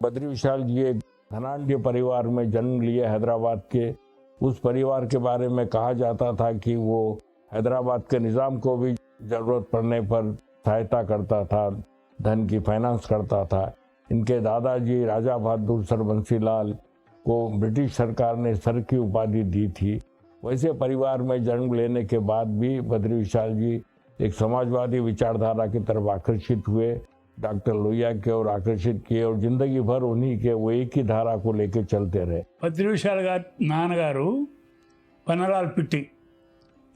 बद्री विशाल जी एक धनाढ़ परिवार में जन्म लिए हैदराबाद के। उस परिवार के बारे में कहा जाता था कि वो हैदराबाद के निज़ाम को भी ज़रूरत पड़ने पर सहायता करता था, धन की फाइनेंस करता था। इनके दादाजी राजा बहादुर सर बंसी लाल को ब्रिटिश सरकार ने सर की उपाधि दी थी। वैसे परिवार में जन्म लेने के बाद भी बद्री विशाल जी एक समाजवादी विचारधारा की तरफ आकर्षित हुए, डॉक्टर लोहिया के और आकर्षित किए और जिंदगी भर उन्हीं के वो एक ही धारा को लेकर चलते रहे। बद्री विशाल नानगारू Pannalal Pitti,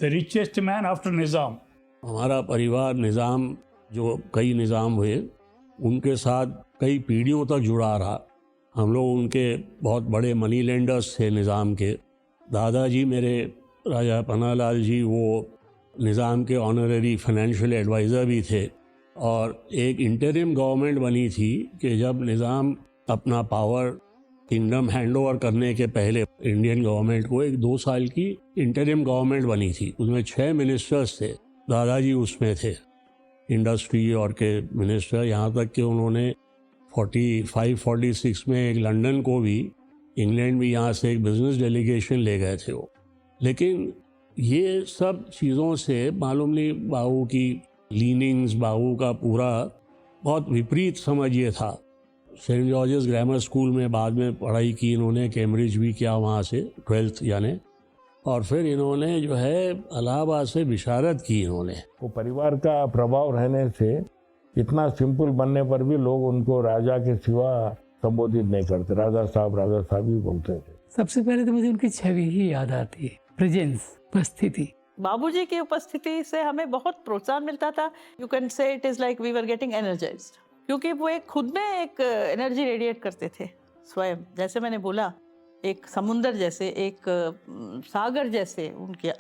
the richest man after Nizam. हमारा परिवार निज़ाम, जो कई निज़ाम हुए, उनके साथ कई पीढ़ियों तक जुड़ा रहा। हम लोग उनके बहुत बड़े मनी लेंडर्स थे निज़ाम के। दादाजी मेरे राजा पन्नालाल जी वो निज़ाम के ऑनररी फाइनेंशियल एडवाइज़र भी थे। और एक इंटरिम गवर्नमेंट बनी थी कि जब निज़ाम अपना पावर किंगडम हैंडओवर करने के पहले इंडियन गवर्नमेंट को एक 2 साल की इंटरिम गवर्नमेंट बनी थी। उसमें 6 मिनिस्टर्स थे, दादाजी उसमें थे, इंडस्ट्री और के मिनिस्टर। यहाँ तक कि उन्होंने 45-46 में एक लंदन को भी, इंग्लैंड भी यहाँ से एक बिजनेस डेलीगेशन ले गए थे वो। लेकिन ये सब चीज़ों से मालूम नहीं बाबू की लीनिंग्स, बाबू का पूरा बहुत विपरीत समझ ये था। सेंट जॉर्जेस ग्रामर स्कूल में बाद में पढ़ाई की इन्होंने, कैम्ब्रिज भी किया वहाँ से 12th यानी, और फिर इन्होंने जो है इलाहाबाद से विशारद की इन्होंने। वो परिवार का प्रभाव रहने से इतना सिंपल बनने पर भी लोग उनको राजा के सिवा संबोधित नहीं करते, राजा साहब ही बोलते थे। सबसे पहले तो मुझे उनकी छवि ही याद आती है, प्रेजेंस, उपस्थिति। बाबूजी की उपस्थिति से हमें बहुत प्रोत्साहन मिलता था। You can say it is like we were getting energized, क्योंकि वो एक खुद में एक एनर्जी रेडिएट करते थे स्वयं। जैसे मैंने बोला, एक समुंदर जैसे, एक सागर जैसे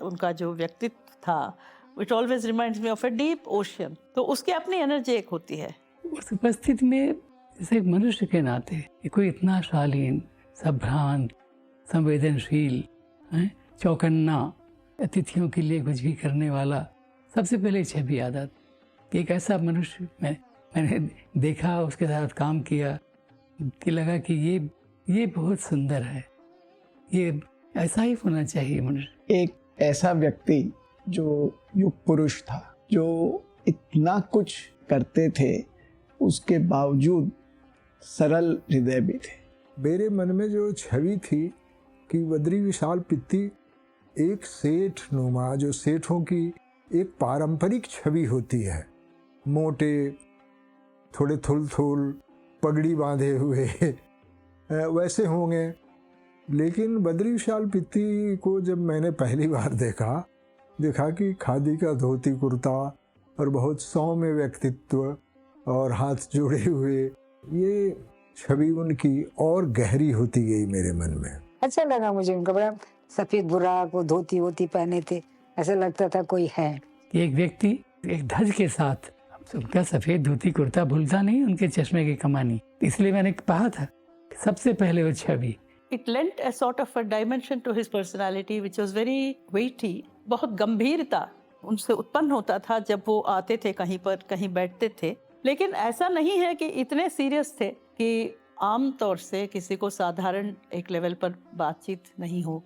उनका जो व्यक्तित्व था, it always reminds me of a deep ocean. तो उसकी अपनी एनर्जी एक होती है। उस उपस्थिति में जैसे एक मनुष्य के नाते ये कोई इतना शालीन, संभ्रांत, संवेदनशील, चौकन्ना, अतिथियों के लिए कुछ भी करने वाला, सबसे पहले छवि याद आती। एक ऐसा मनुष्य मैंने देखा, उसके साथ काम किया कि लगा कि ये बहुत सुंदर है, ये ऐसा ही होना चाहिए मनुष्य। एक ऐसा व्यक्ति जो युग पुरुष था, जो इतना कुछ करते थे, उसके बावजूद सरल हृदय भी थे। मेरे मन में जो छवि थी कि बद्री विशाल पित्ती एक सेठ नुमा, जो सेठों की एक पारंपरिक छवि होती है, मोटे, थोड़े थुल पगड़ी बांधे हुए वैसे होंगे। लेकिन बद्री विशाल पित्ती को जब मैंने पहली बार देखा कि खादी का धोती कुर्ता और बहुत सौम्य व्यक्तित्व और हाथ जोड़े हुए, ये छवि उनकी और गहरी होती गई मेरे मन में। अच्छा लगा मुझे उनका, बड़ा सफेद बुराक, वो धोती वोती पहने थे, ऐसा लगता था कोई है। एक व्यक्ति एक ध्वज के साथ, उनका सफेद धोती कुर्ता भूलता नहीं, उनके चश्मे की कमानी, इसलिए मैंने कहा था सबसे पहले वो छवि। It lent a sort of a dimension to his personality which was very weighty। बहुत गंभीरता उनसे उत्पन्न होता था जब वो आते थे कहीं पर, कहीं बैठते थे। लेकिन ऐसा नहीं है कि इतने सीरियस थे कि आम तौर से किसी को साधारण एक लेवल पर बातचीत नहीं हो।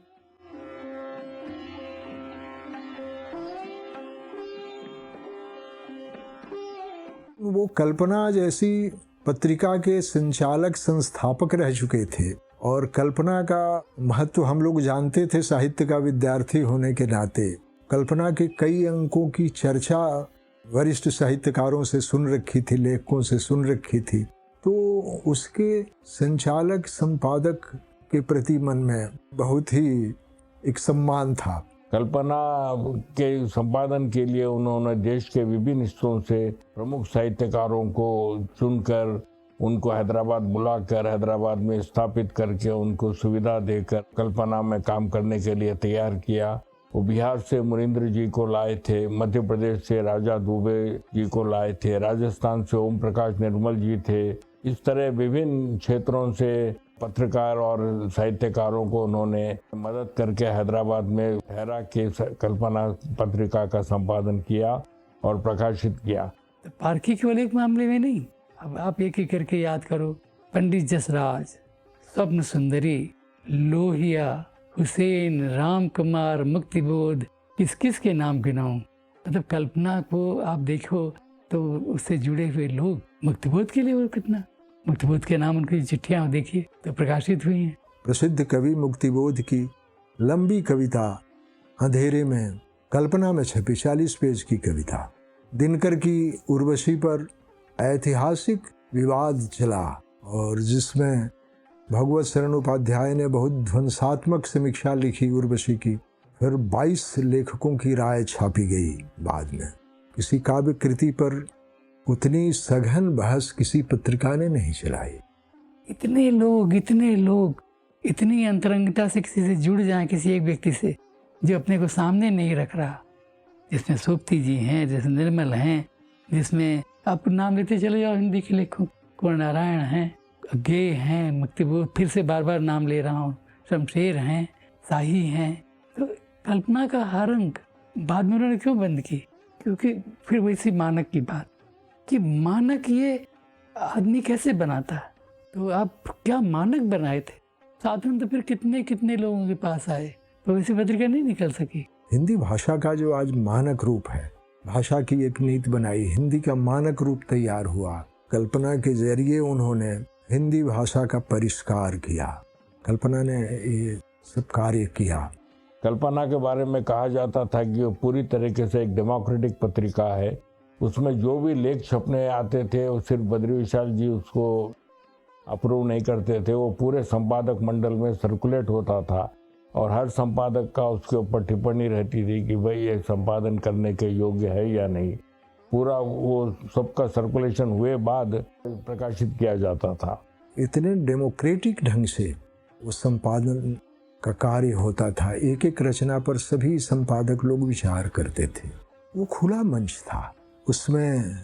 वो कल्पना जैसी पत्रिका के संचालक संस्थापक रह चुके थे और कल्पना का महत्व हम लोग जानते थे साहित्य का विद्यार्थी होने के नाते। कल्पना के कई अंकों की चर्चा वरिष्ठ साहित्यकारों से सुन रखी थी, लेखकों से सुन रखी थी, तो उसके संचालक संपादक के प्रति मन में बहुत ही एक सम्मान था। कल्पना के संपादन के लिए उन्होंने देश के विभिन्न हिस्सों से प्रमुख साहित्यकारों को चुनकर उनको हैदराबाद बुलाकर हैदराबाद में स्थापित करके उनको सुविधा देकर कल्पना में काम करने के लिए तैयार किया। वो बिहार से मुनिंद्र जी को लाए थे, मध्य प्रदेश से राजा दुबे जी को लाए थे, राजस्थान से ओम प्रकाश निर्मल जी थे। इस तरह विभिन्न क्षेत्रों से पत्रकार और साहित्यकारों को उन्होंने मदद करके हैदराबाद में हैरा के कल्पना पत्रिका का संपादन किया और प्रकाशित किया। पारखी केवल एक मामले में नहीं, अब आप एक एक करके याद करो, पंडित जसराज, स्वप्न सुंदरी, लोहिया, हुसैन, राम कुमार, मुक्तिबोध, किस किस के नाम गिनाऊं। मतलब कल्पना को आप देखो तो उससे जुड़े हुए लोग, मुक्तिबोध के लिए वो कितना, मुक्तिबोध के नाम उनकी चिट्ठियाँ देखिए तो प्रकाशित हुई हैं। प्रसिद्ध कवि मुक्तिबोध की लंबी कविता अंधेरे में कल्पना में छपी 40 पेज की कविता। दिनकर की उर्वशी पर ऐतिहासिक विवाद चला और जिसमें भगवत शरण उपाध्याय ने बहुत ध्वंसात्मक समीक्षा लिखी उर्वशी की। फिर 22 लेखकों की राय छापी गई बाद में। किसी काव्य कृति पर उतनी सघन बहस किसी पत्रिका ने नहीं चलाई। इतने लोग इतनी अंतरंगता से किसी से जुड़ जाएं, किसी एक व्यक्ति से जो अपने को सामने नहीं रख रहा, जिसमें सोप्ती जी हैं, जिसमें निर्मल हैं, जिसमें आप नाम लेते चले जाओ हिंदी के लेखक, कुंवर नारायण हैं, गे हैं, मुक्तिबोध, फिर से बार बार नाम ले रहा हूँ, शमशेर हैं, शाही हैं। तो कल्पना का हर अंक बाद में उन्होंने क्यों बंद की? क्योंकि फिर वैसी मानक की बात कि मानक ये आदमी कैसे बनाता है। तो आप क्या मानक बनाए थे? साधन तो फिर कितने कितने लोगों के पास आए, तो वैसी पत्रिका नहीं निकल सकी। हिंदी भाषा का जो आज मानक रूप है, भाषा की एक नीति बनाई, हिंदी का मानक रूप तैयार हुआ। कल्पना के जरिए उन्होंने हिंदी भाषा का परिष्कार किया। कल्पना ने ये सब कार्य किया। कल्पना के बारे में कहा जाता था कि वो पूरी तरीके से एक डेमोक्रेटिक पत्रिका है। उसमें जो भी लेख छपने आते थे वो सिर्फ बद्री विशाल जी उसको अप्रूव नहीं करते थे, वो पूरे संपादक मंडल में सर्कुलेट होता था और हर संपादक का उसके ऊपर टिप्पणी रहती थी कि भाई ये संपादन करने के योग्य है या नहीं। पूरा वो सबका सर्कुलेशन हुए बाद प्रकाशित किया जाता था। इतने डेमोक्रेटिक ढंग से वो संपादन का कार्य होता था। एक एक रचना पर सभी संपादक लोग विचार करते थे। वो खुला मंच था, उसमें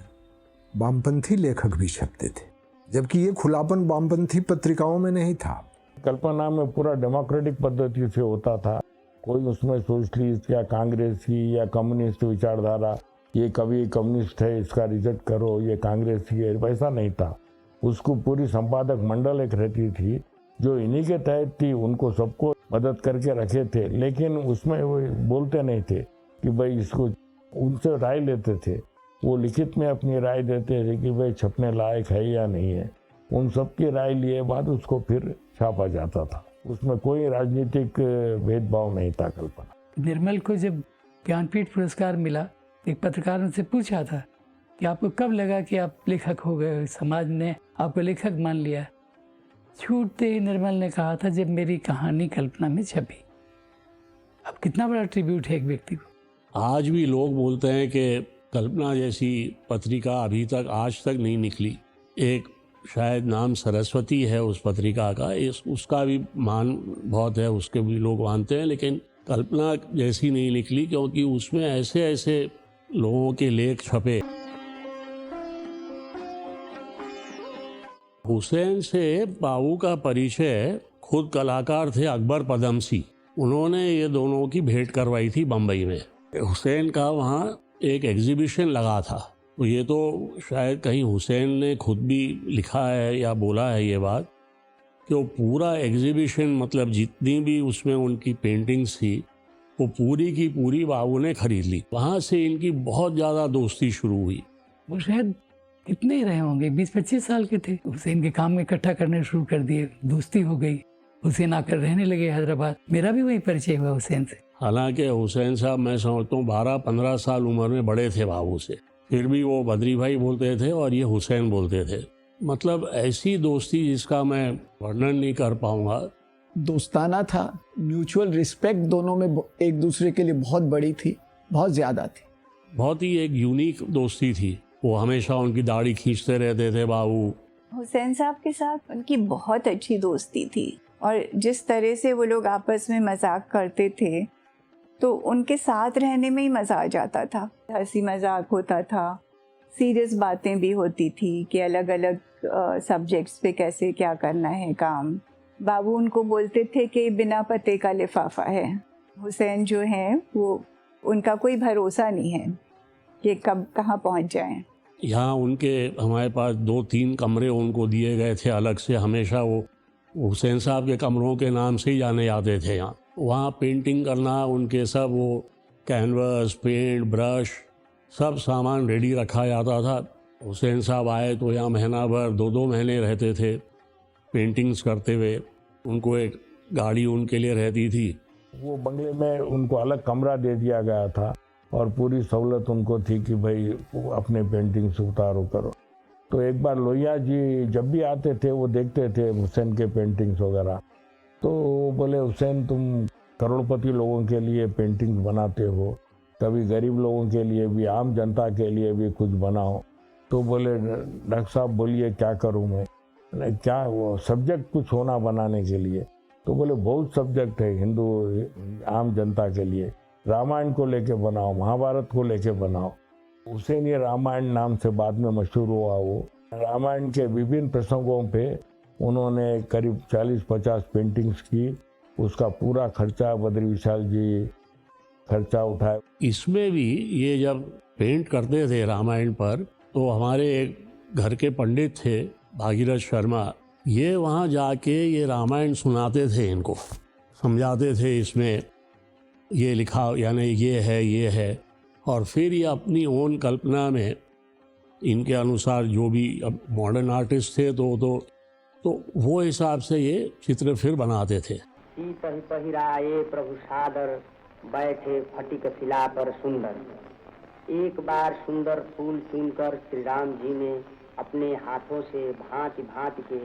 वामपंथी लेखक भी छपते थे, जबकि ये खुलापन वामपंथी पत्रिकाओं में नहीं था। कल्पना में पूरा डेमोक्रेटिक पद्धति से होता था। कोई उसमें सोशलिस्ट या कांग्रेसी या कम्युनिस्ट विचारधारा, ये कभी कम्युनिस्ट है इसका रिजेक्ट करो, ये कांग्रेसी है, वैसा नहीं था। उसको पूरी संपादक मंडल एक रहती थी जो इन्हीं के तहत थी, उनको सबको मदद करके रखे थे, लेकिन उसमें वो बोलते नहीं थे कि भाई इसको, उनसे राय लेते थे। वो लिखित में अपनी राय देते थे कि भाई छपने लायक है या नहीं है। उन सब की राय लिए बाद उसको फिर छापा जाता था। उसमें कोई राजनीतिक भेदभाव नहीं था। कल्पना निर्मल को जब ज्ञानपीठ पुरस्कार मिला, एक पत्रकार ने से पूछा था कि आपको कब लगा कि आप लेखक हो गए, समाज ने आपको लेखक मान लिया? छूटते ही निर्मल ने कहा था, जब मेरी कहानी कल्पना में छपी। अब कितना बड़ा ट्रिब्यूट है एक व्यक्ति को। आज भी लोग बोलते हैं कि कल्पना जैसी पत्रिका अभी तक आज तक नहीं निकली। एक शायद नाम सरस्वती है उस पत्रिका का, उसका भी मान बहुत है, उसके भी लोग मानते हैं, लेकिन कल्पना जैसी नहीं निकली क्योंकि उसमें ऐसे ऐसे लोगों के लेख छपे। हुसैन से बाबू का परिचय खुद कलाकार थे अकबर पदमसी, उन्होंने ये दोनों की भेंट करवाई थी बम्बई में। हुसैन का वहाँ एक एग्जीबिशन लगा था, तो ये तो शायद कहीं हुसैन ने खुद भी लिखा है या बोला है ये बात कि वो पूरा एग्जीबिशन, मतलब जितनी भी उसमें उनकी पेंटिंग्स थी वो पूरी की पूरी बाबू ने खरीद ली। वहाँ से इनकी बहुत ज़्यादा दोस्ती शुरू हुई। वो शायद कितने ही रहे होंगे, 20-25 साल के थे। हुसैन के काम में इकट्ठा करने शुरू कर दिए, दोस्ती हो गई। हुसैन आकर रहने लगे हैदराबाद। मेरा भी वही परिचय हुआ हुसैन से। हालांकि हुसैन साहब मैं समझता हूँ 12-15 साल उम्र में बड़े थे बाबू से, फिर भी वो बद्री भाई बोलते थे और ये हुसैन बोलते थे। मतलब ऐसी दोस्ती जिसका मैं वर्णन नहीं कर पाऊंगा। दोस्ताना था, म्यूचुअल रिस्पेक्ट दोनों में एक दूसरे के लिए बहुत बड़ी थी, बहुत ज़्यादा थी। बहुत ही एक यूनिक दोस्ती थी। वो हमेशा उनकी दाढ़ी खींचते रहते थे बाबू। हुसैन साहब के साथ उनकी बहुत अच्छी दोस्ती थी और जिस तरह से वो लोग आपस में मजाक करते थे तो उनके साथ रहने में ही मज़ा आ जाता था। हंसी मजाक होता था, सीरियस बातें भी होती थी कि अलग अलग सब्जेक्ट्स पे कैसे क्या करना है काम। बाबू उनको बोलते थे कि बिना पते का लिफाफा है। हुसैन जो हैं वो, उनका कोई भरोसा नहीं है कि कब कहाँ पहुँच जाएं। यहाँ उनके हमारे पास 2-3 कमरे उनको दिए गए थे अलग से, हमेशा वो हुसैन साहब के कमरों के नाम से ही जाने जाते थे। यहाँ वहाँ पेंटिंग करना, उनके सब वो कैनवस, पेंट, ब्रश, सब सामान रेडी रखा जाता था। हुसैन साहब आए तो यहाँ महीना भर 2-2 महीने रहते थे पेंटिंग्स करते हुए। उनको एक गाड़ी उनके लिए रहती थी। वो बंगले में उनको अलग कमरा दे दिया गया था और पूरी सहूलत उनको थी कि भाई अपने पेंटिंग्स उतारो करो। तो एक बार लोहिया जी जब भी आते थे वो देखते थे हुसैन के पेंटिंग्स वगैरह, तो बोले हुसैन तुम करोड़पति लोगों के लिए पेंटिंग्स बनाते हो, कभी गरीब लोगों के लिए भी, आम जनता के लिए भी कुछ बनाओ। तो बोले डॉक्टर साहब बोलिए क्या करूँ मैं, क्या वो सब्जेक्ट कुछ होना बनाने के लिए। तो बोले बहुत सब्जेक्ट है हिंदू आम जनता के लिए, रामायण को लेके बनाओ, महाभारत को लेके बनाओ। हुसैन ये रामायण नाम से बाद में मशहूर हुआ। वो रामायण के विभिन्न प्रसंगों पे उन्होंने करीब 40-50 पेंटिंग्स की, उसका पूरा खर्चा बद्री विशाल जी खर्चा उठाए। इसमें भी ये जब पेंट करते थे रामायण पर, तो हमारे एक घर के पंडित थे भागीरथ शर्मा, ये वहाँ जाके ये रामायण सुनाते थे, इनको समझाते थे इसमें ये लिखा यानी ये है, और फिर ये अपनी ओन कल्पना में इनके अनुसार जो भी अब मॉडर्न आर्टिस्ट थे तो वो हिसाब से ये चित्र फिर बनाते थे। सीत ही पहिराए प्रभु सादर, बैठे फटिक शिला पर सुंदर। एक बार सुंदर फूल चुनकर श्री राम जी ने अपने हाथों से भांति भांति के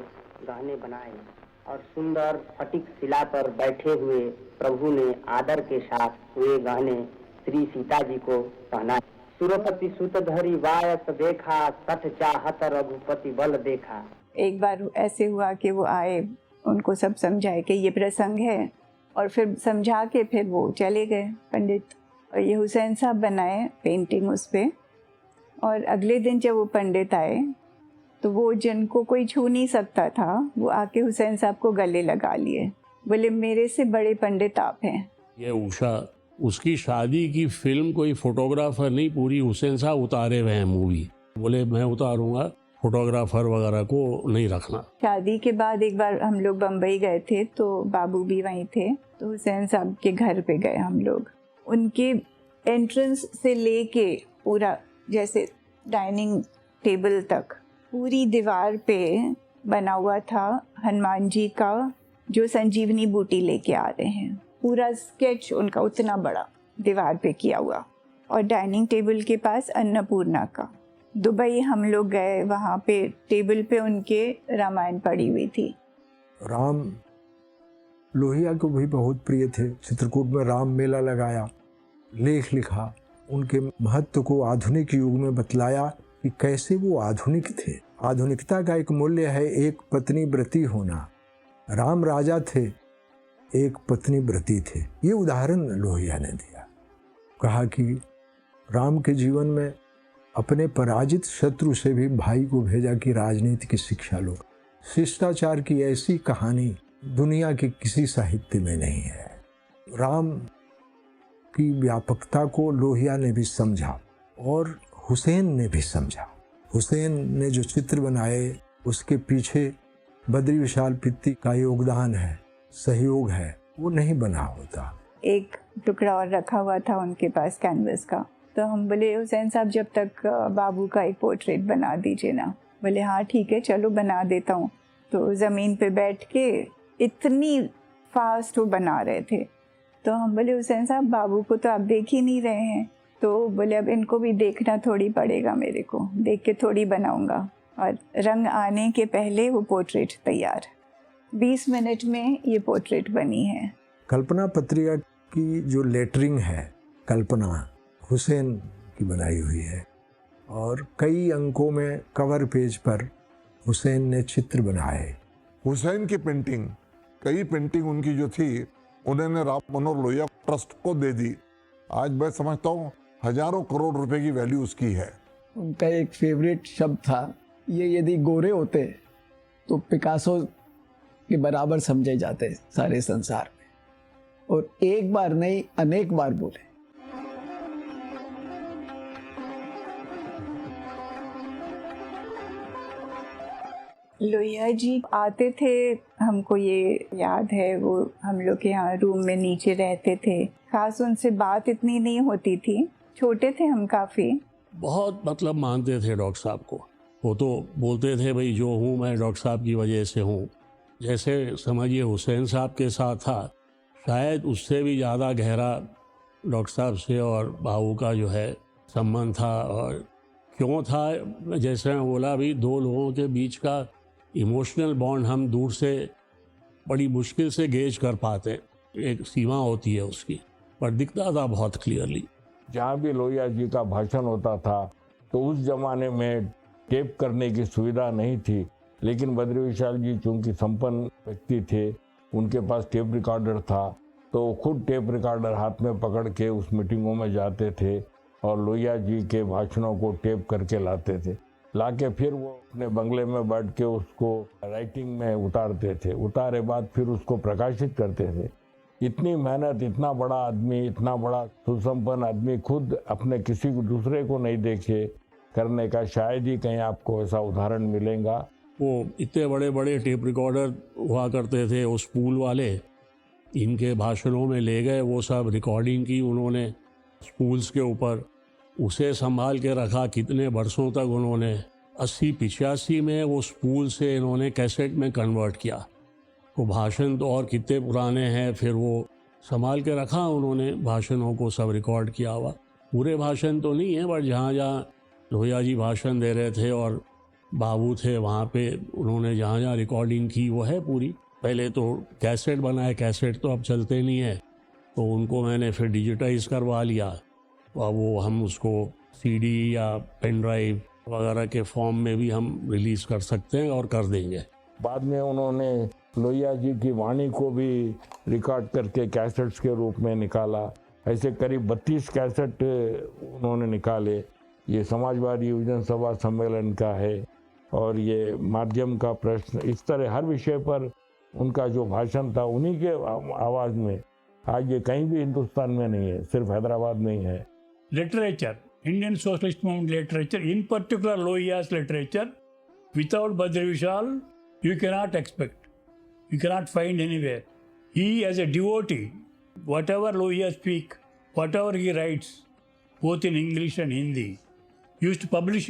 गहने बनाए और सुंदर फटिक शिला पर बैठे हुए प्रभु ने आदर के साथ वे गहने श्री सीता जी को पहनाए। सुरपति सुत धरी वायस देखा, सठ चाहत रघुपति बल देखा। एक बार ऐसे हुआ कि वो आए, उनको सब समझाए कि ये प्रसंग है, और फिर समझा के फिर वो चले गए पंडित। और ये हुसैन साहब बनाए पेंटिंग उस पर। और अगले दिन जब वो पंडित आए तो वो जिनको कोई छू नहीं सकता था, वो आके हुसैन साहब को गले लगा लिए, बोले मेरे से बड़े पंडित आप हैं। ये उषा, उसकी शादी की फिल्म कोई फोटोग्राफर नहीं, पूरी हुसैन साहब उतारे हुए हैं मूवी। बोले मैं उतारूंगा, फोटोग्राफर वगैरह को नहीं रखना। शादी के बाद एक बार हम लोग बम्बई गए थे, तो बाबू भी वहीं थे, तो हुसैन साहब के घर पे गए हम लोग। उनके एंट्रेंस से लेके पूरा जैसे डाइनिंग टेबल तक पूरी दीवार पे बना हुआ था हनुमान जी का, जो संजीवनी बूटी लेके आ रहे हैं। पूरा स्केच उनका उतना बड़ा दीवार पे किया हुआ, और डाइनिंग टेबल के पास अन्नपूर्णा का। दुबई हम लोग गए, वहाँ पे टेबल पे उनके रामायण पड़ी हुई थी। राम लोहिया को भी बहुत प्रिय थे। चित्रकूट में राम मेला लगाया, लेख लिखा, उनके महत्व को आधुनिक युग में बतलाया कि कैसे वो आधुनिक थे। आधुनिकता का एक मूल्य है एक पत्नी व्रती होना। राम राजा थे, एक पत्नी व्रती थे। ये उदाहरण लोहिया ने दिया। कहा कि राम के जीवन में अपने पराजित शत्रु से भी भाई को भेजा कि राजनीति की शिक्षा लो। शिष्टाचार की ऐसी कहानी दुनिया के किसी साहित्य में नहीं है। राम की व्यापकता को लोहिया ने भी समझा और हुसैन ने भी समझा। हुसैन ने जो चित्र बनाए उसके पीछे बद्री विशाल पित्ती का योगदान है, सहयोग है, वो नहीं बना होता। एक टुकड़ा और रखा हुआ था उनके पास कैनवस का, तो हम बोले हुसैन साहब जब तक बाबू का एक पोर्ट्रेट बना दीजिए ना। बोले हाँ ठीक है चलो बना देता हूँ। तो ज़मीन पे बैठ के इतनी फास्ट वो बना रहे थे, तो हम बोले हुसैन साहब बाबू को तो आप देख ही नहीं रहे हैं। तो बोले अब इनको भी देखना थोड़ी पड़ेगा, मेरे को देख के थोड़ी बनाऊंगा। और रंग आने के पहले वो पोर्ट्रेट तैयार, 20 मिनट में ये पोर्ट्रेट बनी है। कल्पना पत्रिका की जो लेटरिंग है, कल्पना हुसैन की बनाई हुई है, और कई अंकों में कवर पेज पर हुसैन ने चित्र बनाए। हुसैन की पेंटिंग, कई पेंटिंग उनकी जो थी उन्होंने राम मनोहर लोहिया ट्रस्ट को दे दी। आज मैं समझता हूँ हजारों करोड़ रुपए की वैल्यू उसकी है। उनका एक फेवरेट शब्द था, ये यदि गोरे होते तो पिकासो के बराबर समझे जाते सारे संसार में। और एक बार नहीं अनेक बार बोले। लोहिया जी आते थे, हमको ये याद है, वो हम लोग के यहाँ रूम में नीचे रहते थे। खास उनसे बात इतनी नहीं होती थी, छोटे थे हम काफ़ी। बहुत मतलब मानते थे डॉक्टर साहब को। वो तो बोलते थे भाई जो हूँ मैं डॉक्टर साहब की वजह से हूँ। जैसे समझिए हुसैन साहब के साथ था, शायद उससे भी ज़्यादा गहरा डॉक्टर साहब से और बाबू का जो है संबंध था। और क्यों था, जैसे मैं बोला भी, दो लोगों के बीच का इमोशनल बॉन्ड हम दूर से बड़ी मुश्किल से गेज कर पाते, एक सीमा होती है उसकी, पर दिखता था बहुत क्लियरली। जहाँ भी लोहिया जी का भाषण होता था तो उस जमाने में टेप करने की सुविधा नहीं थी, लेकिन बद्री विशाल जी चूँकि संपन्न व्यक्ति थे, उनके पास टेप रिकॉर्डर था, तो खुद टेप रिकॉर्डर हाथ में पकड़ के उस मीटिंगों में जाते थे और लोहिया जी के भाषणों को टेप करके लाते थे। लाके फिर वो अपने बंगले में बैठ के उसको राइटिंग में उतारते थे, उतारे बाद फिर उसको प्रकाशित करते थे। इतनी मेहनत, इतना बड़ा आदमी, इतना बड़ा सुसंपन्न आदमी खुद अपने किसी दूसरे को नहीं देखे करने का शायद ही कहीं आपको ऐसा उदाहरण मिलेगा। वो इतने बड़े बड़े टेप रिकॉर्डर हुआ करते थे, वो स्पूल वाले, इनके भाषणों में ले गए, वो सब रिकॉर्डिंग की उन्होंने स्पूल्स के ऊपर, उसे संभाल के रखा कितने बरसों तक उन्होंने। 80-85 में वो स्पूल से इन्होंने कैसेट में कन्वर्ट किया। वो भाषण तो और कितने पुराने हैं, फिर वो संभाल के रखा उन्होंने, भाषणों को सब रिकॉर्ड किया हुआ। पूरे भाषण तो नहीं है, बट जहाँ जहाँ लोहिया जी भाषण दे रहे थे और बाबू थे वहाँ पे उन्होंने जहाँ जहाँ रिकॉर्डिंग की वो है पूरी। पहले तो कैसेट बनाए, कैसेट तो अब चलते नहीं है, तो उनको मैंने फिर डिजिटाइज करवा लिया। और वो हम उसको सीडी या पेन ड्राइव वगैरह के फॉर्म में भी हम रिलीज़ कर सकते हैं और कर देंगे। बाद में उन्होंने लोहिया जी की वाणी को भी रिकॉर्ड करके कैसेट्स के रूप में निकाला। ऐसे करीब 32 कैसेट उन्होंने निकाले। ये समाजवादी युवजन सभा सम्मेलन का है और ये माध्यम का प्रश्न, इस तरह हर विषय पर उनका जो भाषण था उन्हीं के आवाज़ में। आज ये कहीं भी हिंदुस्तान में नहीं है, सिर्फ हैदराबाद में ही है। Literature, Indian socialist movement literature, in particular Lohiya's literature, without Badri Vishal, you cannot expect. You cannot find anywhere. He, as a devotee, whatever Lohiya speak, whatever he writes, both in English and Hindi, used to publish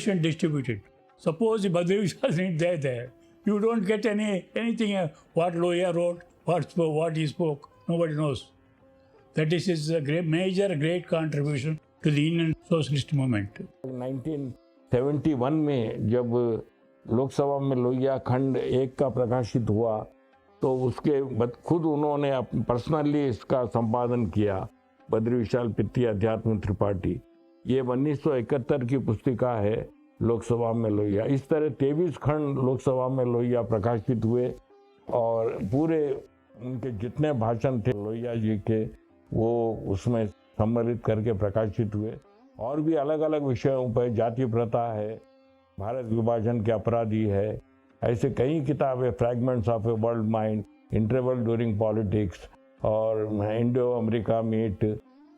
and distribute it. Suppose Badri Vishal isn't there, you don't get anything what Lohiya wrote, what he spoke. Nobody knows. That is his great contribution to the Indian socialist movement. 1971 में जब लोकसभा में लोहिया खंड 1 का प्रकाशित हुआ तो उसके बाद खुद उन्होंने पर्सनली इसका संपादन किया। बद्री विशाल पित्ती अध्यात्म त्रिपाठी, ये 1971 की पुस्तिका है लोकसभा में लोहिया। इस तरह 23 खंड लोकसभा में लोहिया प्रकाशित हुए और पूरे उनके जितने भाषण थे लोहिया जी के वो उसमें सम्मिलित करके प्रकाशित हुए। और भी अलग अलग विषयों पर, जाति प्रथा है, भारत विभाजन के अपराधी है, ऐसे कई किताबें, fragments of a world mind, interval during politics और इंडो अमेरिका मीट,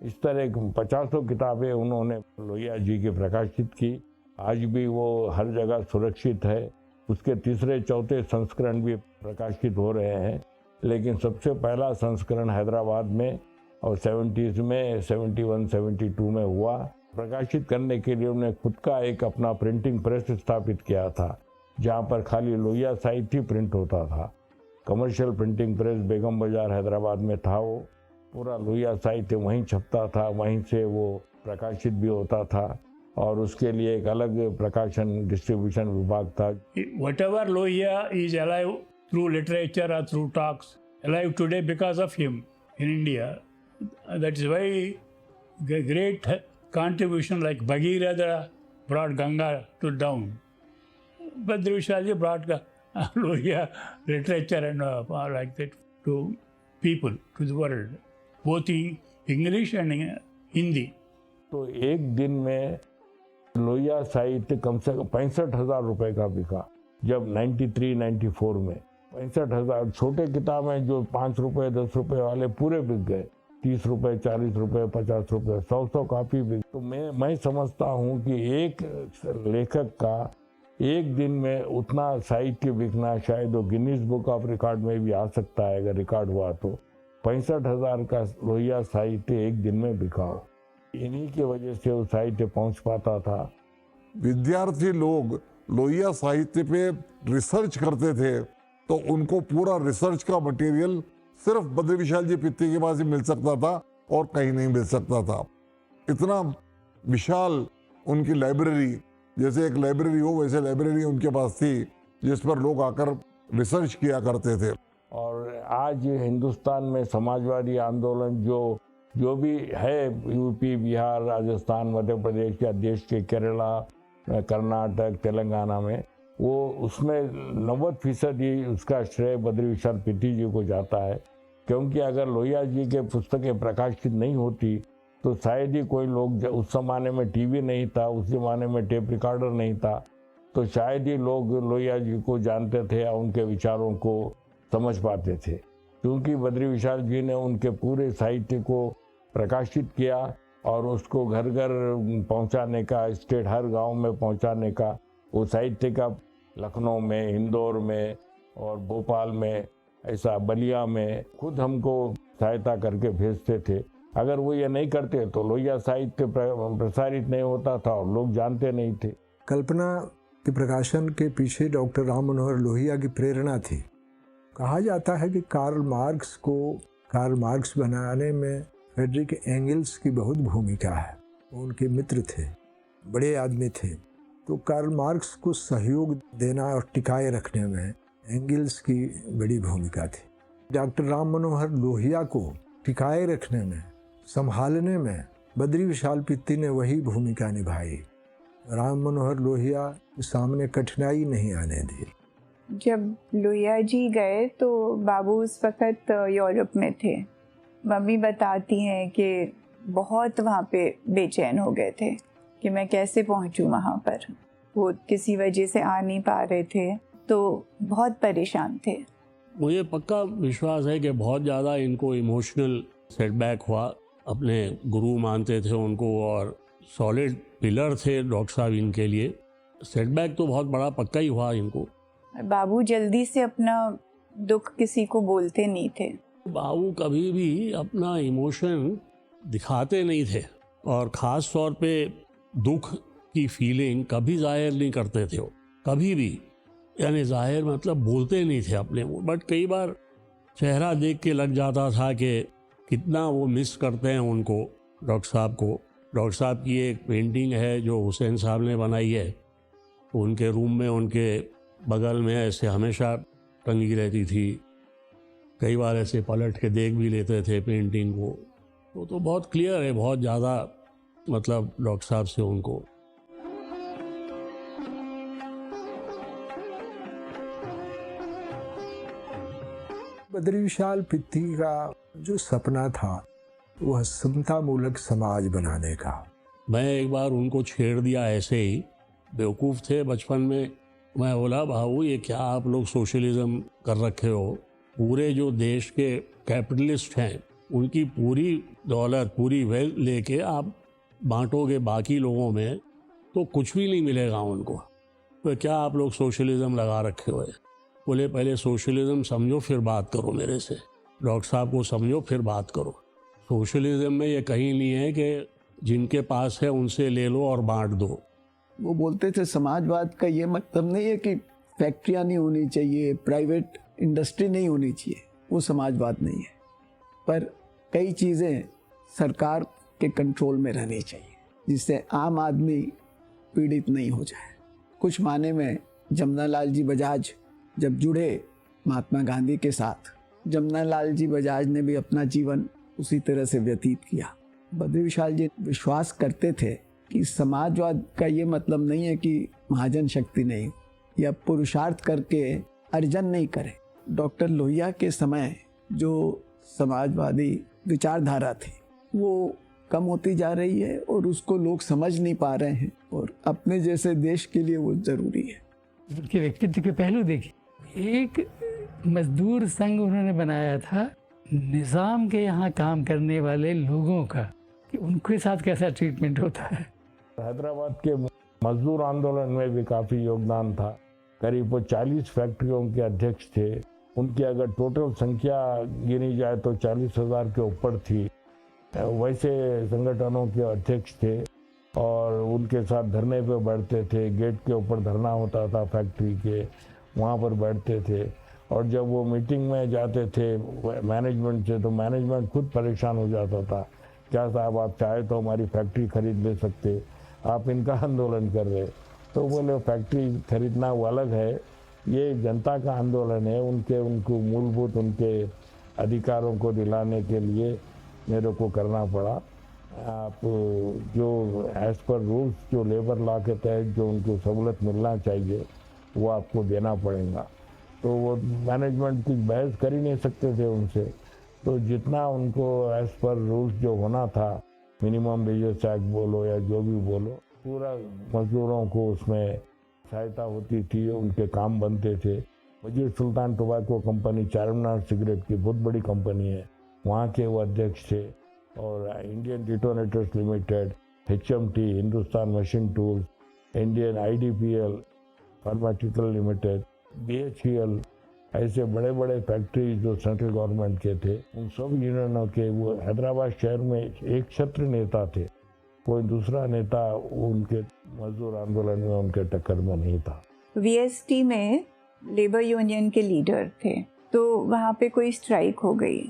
इस तरह 50 किताबें उन्होंने लोहिया जी की प्रकाशित की। आज भी वो हर जगह सुरक्षित है। उसके 3-4 संस्करण भी प्रकाशित हो रहे हैं, लेकिन सबसे पहला संस्करण हैदराबाद में और 70s में 71-72 में हुआ। प्रकाशित करने के लिए उन्होंने खुद का एक अपना प्रिंटिंग प्रेस स्थापित किया था, जहाँ पर खाली लोहिया साहित्य प्रिंट होता था। कमर्शियल प्रिंटिंग प्रेस बेगम बाजार हैदराबाद में था। वो पूरा लोहिया साहित्य वहीं छपता था, वहीं से वो प्रकाशित भी होता था और उसके लिए एक अलग प्रकाशन डिस्ट्रीब्यूशन विभाग था। Whatever Lohiya is alive through literature or through talks, alive today because of him in India. That is why great contribution like Bhagirath brought Ganga to down. Badri Vishal ji brought Lohiya literature and like that to people, to the world, both in English and Hindi. तो एक दिन में लोहिया साहित्य कम से कम 65,000 रुपए का बिका। जब 93-94 में 65,000 छोटे किताबें जो 5 रुपए 10 रुपए वाले पूरे बिक गए। 30 रुपए 40 रुपए 50 रुपए 100 कॉपी बिक। तो मैं समझता हूँ कि एक लेखक का एक दिन में उतना साहित्य बिकना शायद वो गिनीज बुक ऑफ रिकॉर्ड में भी आ सकता है, अगर रिकॉर्ड हुआ तो 65,000 का लोहिया साहित्य एक दिन में बिका हो। इन्हीं की वजह से वो साहित्य पहुंच पाता था। विद्यार्थी लोग लोहिया साहित्य पे रिसर्च करते थे तो उनको पूरा रिसर्च का मटेरियल सिर्फ बद्री विशाल जी पित्ती के पास ही मिल सकता था और कहीं नहीं मिल सकता था। इतना विशाल उनकी लाइब्रेरी, जैसे एक लाइब्रेरी हो वैसे लाइब्रेरी उनके पास थी जिस पर लोग आकर रिसर्च किया करते थे। और आज हिंदुस्तान में समाजवादी आंदोलन जो भी है, यूपी, बिहार, राजस्थान, मध्य प्रदेश या देश के केरला, कर्नाटक, तेलंगाना में, वो उसमें 90% उसका श्रेय बद्री विशाल पित्ती जी को जाता है। क्योंकि अगर लोहिया जी के पुस्तकें प्रकाशित नहीं होती तो शायद ही कोई लोग, उस ज़माने में टीवी नहीं था, उस ज़माने में टेप रिकॉर्डर नहीं था, तो शायद ही लोग लोहिया जी को जानते थे या उनके विचारों को समझ पाते थे। क्योंकि बद्री विशाल जी ने उनके पूरे साहित्य को प्रकाशित किया और उसको घर घर पहुंचाने का, स्टेट हर गांव में पहुंचाने का, वो साहित्य का लखनऊ में, इंदौर में और भोपाल में, ऐसा बलिया में खुद हमको सहायता करके भेजते थे। अगर वो ये नहीं करते तो लोहिया साहित्य प्रसारित नहीं होता था और लोग जानते नहीं थे। कल्पना के प्रकाशन के पीछे डॉक्टर राम मनोहर लोहिया की प्रेरणा थी। कहा जाता है कि कार्ल मार्क्स बनाने में फ्रेडरिक एंगल्स की बहुत भूमिका है। वो उनके मित्र थे, बड़े आदमी थे, तो कार्ल मार्क्स को सहयोग देना और टिकाए रखने में एंगल्स की बड़ी भूमिका थी। डॉक्टर राम मनोहर लोहिया को टिकाए रखने में, संभालने में बद्री विशाल पित्ती ने वही भूमिका निभाई। राम मनोहर लोहिया के सामने कठिनाई नहीं आने दी। जब लोहिया जी गए तो बाबू उस वक़्त यूरोप में थे। मम्मी बताती हैं कि बहुत वहाँ पे बेचैन हो गए थे कि मैं कैसे पहुँचूँ वहाँ पर। वो किसी वजह से आ नहीं पा रहे थे, तो बहुत परेशान थे। मुझे पक्का विश्वास है कि बहुत ज़्यादा इनको इमोशनल सेटबैक हुआ। अपने गुरु मानते थे उनको और सॉलिड पिलर थे डॉक्टर साहब इनके लिए। सेटबैक तो बहुत बड़ा पक्का ही हुआ इनको। बाबू जल्दी से अपना दुख किसी को बोलते नहीं थे। बाबू कभी भी अपना इमोशन दिखाते नहीं थे और ख़ास तौर पे दुख की फीलिंग कभी जाहिर नहीं करते थे वो, कभी भी। यानी जाहिर मतलब बोलते नहीं थे अपने मुँह, बट कई बार चेहरा देख के लग जाता था कि कितना वो मिस करते हैं उनको, डॉक्टर साहब को। डॉक्टर साहब की एक पेंटिंग है जो हुसैन साहब ने बनाई है, उनके रूम में उनके बगल में ऐसे हमेशा टंगी रहती थी। कई बार ऐसे पलट के देख भी लेते थे पेंटिंग को। तो बहुत क्लियर है, बहुत ज़्यादा मतलब डॉक्टर साहब से उनको। बद्री विशाल पित्ती का जो सपना था वह समता मूलक समाज बनाने का। मैं एक बार उनको छेड़ दिया, ऐसे ही बेवकूफ़ थे बचपन में। मैं बोला, बाबू ये क्या आप लोग सोशलिज्म कर रखे हो? पूरे जो देश के कैपिटलिस्ट हैं उनकी पूरी दौलत, पूरी वेल्थ लेके आप बांटोगे बाकी लोगों में तो कुछ भी नहीं मिलेगा उनको। तो क्या आप लोग सोशलिज्म लगा रखे हो? बोले पहले सोशलिज्म समझो फिर बात करो मेरे से। डॉक्टर साहब को समझो फिर बात करो। सोशलिज्म में ये कहीं नहीं है कि जिनके पास है उनसे ले लो और बांट दो। वो बोलते थे समाजवाद का ये मतलब नहीं है कि फैक्ट्रियाँ नहीं होनी चाहिए, प्राइवेट इंडस्ट्री नहीं होनी चाहिए, वो समाजवाद नहीं है। पर कई चीज़ें सरकार के कंट्रोल में रहनी चाहिए जिससे आम आदमी पीड़ित नहीं हो जाए। कुछ माने में जमनालाल जी बजाज जब जुड़े महात्मा गांधी के साथ, जमनालाल जी बजाज ने भी अपना जीवन उसी तरह से व्यतीत किया। बद्री विशाल जी विश्वास करते थे कि समाजवाद का ये मतलब नहीं है कि महाजन शक्ति नहीं या पुरुषार्थ करके अर्जन नहीं करे। डॉक्टर लोहिया के समय जो समाजवादी विचारधारा थी वो कम होती जा रही है और उसको लोग समझ नहीं पा रहे हैं, और अपने जैसे देश के लिए वो ज़रूरी है। उनके व्यक्तित्व के पहलू देखिए। एक मजदूर संघ उन्होंने बनाया था निज़ाम के यहाँ काम करने वाले लोगों का, कि उनके साथ कैसा ट्रीटमेंट होता है। हैदराबाद के मजदूर आंदोलन में भी काफ़ी योगदान था। करीब वो 40 फैक्ट्रियों के अध्यक्ष थे। उनकी अगर टोटल संख्या गिनी जाए तो 40,000 के ऊपर थी। वैसे संगठनों के अध्यक्ष थे और उनके साथ धरने पे बैठते थे। गेट के ऊपर धरना होता था फैक्ट्री के, वहाँ पर बैठते थे। और जब वो मीटिंग में जाते थे मैनेजमेंट से, तो मैनेजमेंट खुद परेशान हो जाता था। क्या साहब, आप चाहे तो हमारी फैक्ट्री खरीद ले सकते, आप इनका आंदोलन कर रहे। तो बोले फैक्ट्री खरीदना वो अलग है, ये जनता का आंदोलन है। उनको मूलभूत उनके अधिकारों को दिलाने के लिए मेरे को करना पड़ा। आप जो एज पर रूल्स, जो लेबर लॉ के तहत जो उनको सहूलत मिलना चाहिए वो आपको देना पड़ेगा। तो वो मैनेजमेंट कुछ बहस कर ही नहीं सकते थे उनसे। तो जितना उनको एज पर रूल्स जो होना था, मिनिमम वेजेस एक्ट बोलो या जो भी बोलो, पूरा मजदूरों को उसमें सहायता होती थी, उनके काम बनते थे। वजीर सुल्तान टोबैको कंपनी चारमीनार सिगरेट की बहुत बड़ी कंपनी है, वहाँ के वो अध्यक्ष थे। और Indian detonators limited, HMT, Hindustan machine tools, Indian IDPL pharmaceutical limited, BHEL, ऐसे बड़े बड़े फैक्ट्री जो सेंट्रल गवर्नमेंट के थे, उन सब यूनियनों के वो हैदराबाद शहर में एक छत्र नेता थे। कोई दूसरा नेता उनके मजदूर आंदोलन में उनके टक्कर में नहीं था। VST में लेबर यूनियन के लीडर थे, तो वहाँ पे कोई स्ट्राइक हो गई।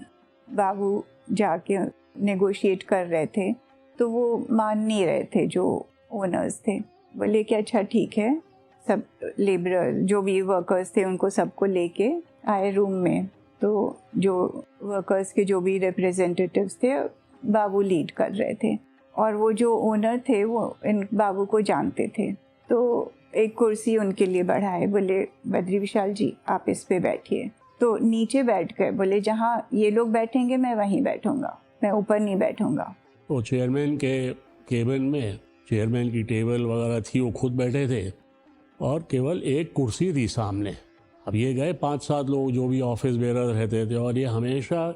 बाबू जाके नेगोशिएट कर रहे थे, तो वो मान नहीं रहे थे जो ओनर्स थे। बोले कि अच्छा ठीक है, सब लेबर जो भी वर्कर्स थे उनको सबको लेके आए रूम में। तो जो वर्कर्स के जो भी रिप्रेजेंटेटिव्स थे, बाबू लीड कर रहे थे। और वो जो ओनर थे वो इन बाबू को जानते थे, तो एक कुर्सी उनके लिए बढ़ाए। बोले बद्री विशाल जी आप इस पे बैठिए। तो नीचे बैठ गए। बोले जहाँ ये लोग बैठेंगे मैं वहीं बैठूंगा, मैं ऊपर नहीं बैठूंगा। तो चेयरमैन के केबिन में चेयरमैन की टेबल वगैरह थी, वो खुद बैठे थे और केवल एक कुर्सी थी सामने। अब ये गए 5-7 लोग जो भी ऑफिस बेरर रहते थे, और ये हमेशा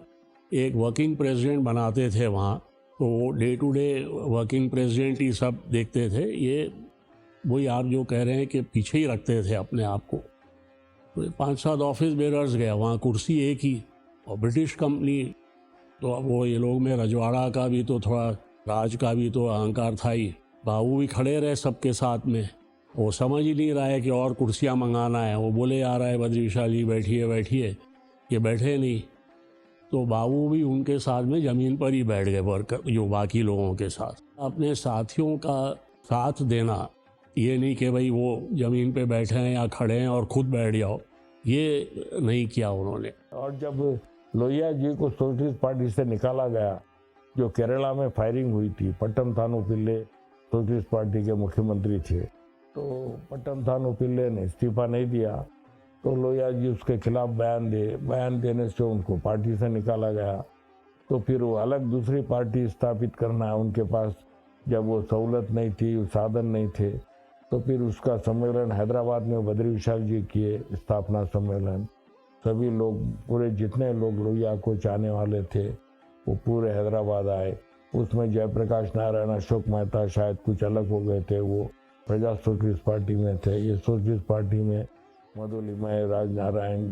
एक वर्किंग प्रेसिडेंट बनाते थे वहाँ। तो वो day to day working president ही सब देखते थे। ये वही आप जो कह रहे हैं कि पीछे ही रखते थे अपने आप को। तो 5-7 ऑफिस बेरर्स गए, वहाँ कुर्सी एक ही, और ब्रिटिश कंपनी। तो अब वो ये लोग में रजवाड़ा का भी तो थोड़ा, राज का भी तो अहंकार था ही। बाबू भी खड़े रहे सबके साथ में। वो समझ ही नहीं रहा है कि और कुर्सियाँ मंगाना है। वो बोले आ रहा है बद्री विशाल जी बैठिए बैठिए, ये बैठे नहीं। तो बाबू भी उनके साथ में ज़मीन पर ही बैठ गए, वर्कर जो बाकी लोगों के साथ। अपने साथियों का साथ देना, ये नहीं कि भाई वो ज़मीन पे बैठे हैं या खड़े हैं और खुद बैठ जाओ, ये नहीं किया उन्होंने। और जब लोहिया जी को सोशलिस्ट पार्टी से निकाला गया, जो केरला में फायरिंग हुई थी, पट्टम थानु पिल्ले सोशलिस्ट पार्टी के मुख्यमंत्री थे, तो पट्टम थानु पिल्ले ने इस्तीफा नहीं दिया, तो लोहिया जी उसके खिलाफ बयान देने से उनको पार्टी से निकाला गया। तो फिर वो अलग दूसरी पार्टी स्थापित करना, उनके पास जब वो सहूलत नहीं थी, साधन नहीं थे, तो फिर उसका सम्मेलन हैदराबाद में बद्री विशाल जी किए, स्थापना सम्मेलन। सभी लोग, पूरे जितने लोग लोहिया को चाहने वाले थे वो पूरे हैदराबाद आए। उसमें जयप्रकाश नारायण, अशोक मेहता शायद कुछ अलग हो गए थे, वो प्रजा सोशलिस्ट पार्टी में थे। ये सोशलिस्ट पार्टी में मधुलिमय, राजनारायण,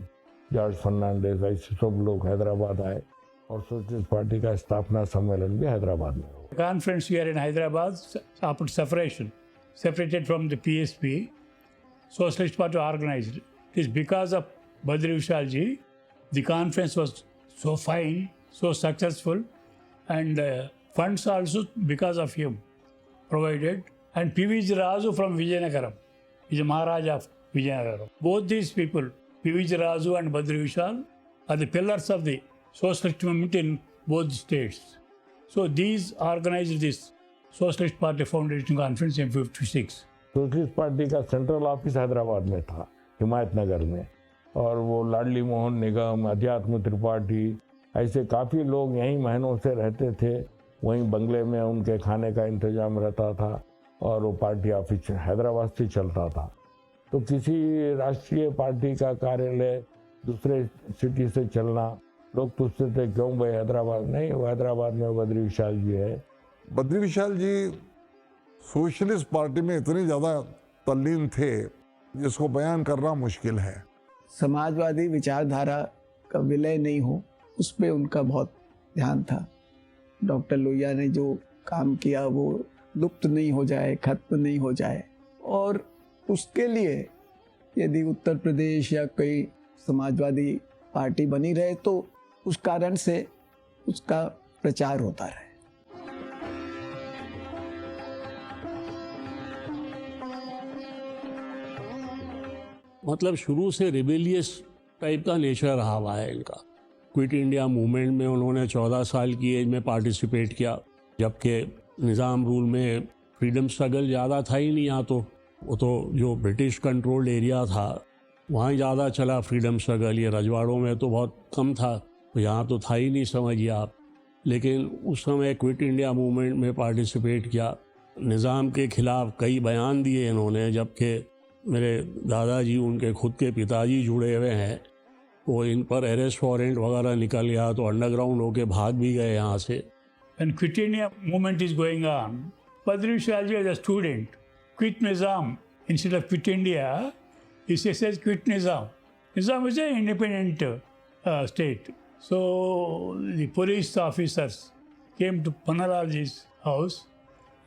जॉर्ज फर्नांडिस, ऐसे सब लोग हैदराबाद आए और सोशलिस्ट पार्टी का स्थापना सम्मेलन भी हैदराबाद में हुआ। Conference here in Hyderabad after separation, separated from the PSP, Socialist Party organized. It is because of Badri Vishal ji, the conference was so fine, so successful, and funds also because of him provided. And P.V.G. Raju from Vijayanagaram is a Maharaja of Vijayanagaram. Both these people, P.V.G. Raju and Badri Vishal, are the pillars of the socialist movement in both states. So these organized this Socialist Party Foundation Conference in 56. Socialist party का central office Hyderabad में था, हिमायत नगर में, और वो लाडली मोहन निगम, अध्यात्म त्रिपाठी, ऐसे काफ़ी लोग यहीं महीनों से रहते थे। वहीं बंगले में उनके खाने का इंतजाम रहता था और वो पार्टी ऑफिस हैदराबाद से चलता था। तो किसी राष्ट्रीय पार्टी का कार्यालय दूसरे सिटी से चलना, लोग पूछते थे क्यों भाई हैदराबाद? नहीं, वो हैदराबाद में बद्री विशाल जी है। बद्री विशाल जी सोशलिस्ट पार्टी में इतने ज़्यादा तल्लीन थे जिसको बयान करना मुश्किल है। समाजवादी विचारधारा का विलय नहीं हो, उस पर उनका बहुत ध्यान था। डॉक्टर लोहिया ने जो काम किया वो लुप्त नहीं हो जाए, खत्म नहीं हो जाए, और उसके लिए यदि उत्तर प्रदेश या कोई समाजवादी पार्टी बनी रहे तो उस कारण से उसका प्रचार होता रहे। मतलब शुरू से रिबेलियस टाइप का नेचर रहा हुआ है इनका। क्विट इंडिया मूवमेंट में उन्होंने 14 साल की एज में पार्टिसिपेट किया, जबकि निज़ाम रूल में फ्रीडम स्ट्रगल ज़्यादा था ही नहीं। यहाँ तो वो तो जो ब्रिटिश कंट्रोल्ड एरिया था वहाँ ज़्यादा चला फ्रीडम स्ट्रगल, ये रजवाड़ों में तो बहुत कम था, तो यहाँ तो था ही नहीं, समझिए आप। लेकिन उस समय क्विट इंडिया मूवमेंट में पार्टिसिपेट किया, निज़ाम के ख़िलाफ़ कई बयान दिए इन्होंने, जबकि मेरे दादाजी, उनके खुद के पिताजी जुड़े हुए हैं, वो इन पर अरेस्ट वारंट वगैरह निकल गया तो अंडरग्राउंड होके भाग भी गए यहाँ से। When Quit India movement is going on, Badri Vishal ji as a student quit Nizam instead of Quit India. He says Quit Nizam. Nizam is an independent state. So the police officers came to Panaralji's house.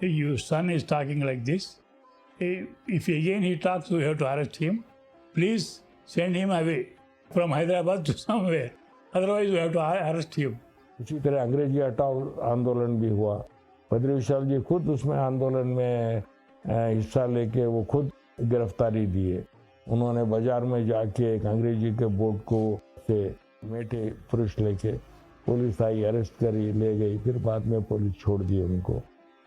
Your son is talking like this. If again he talks, we have to arrest him. Please send him away from Hyderabad to somewhere. Otherwise, we have to arrest him. इसी तरह अंग्रेजी हटाओ आंदोलन भी हुआ। बद्री विशाल जी खुद उसमें आंदोलन में हिस्सा लेके वो खुद गिरफ्तारी दिए। उन्होंने बाजार में जाके एक अंग्रेजी के बोर्ड को से मेटे पुरुष लेके पुलिस आई, अरेस्ट करी, ले गई, फिर बाद में पुलिस छोड़ दी उनको।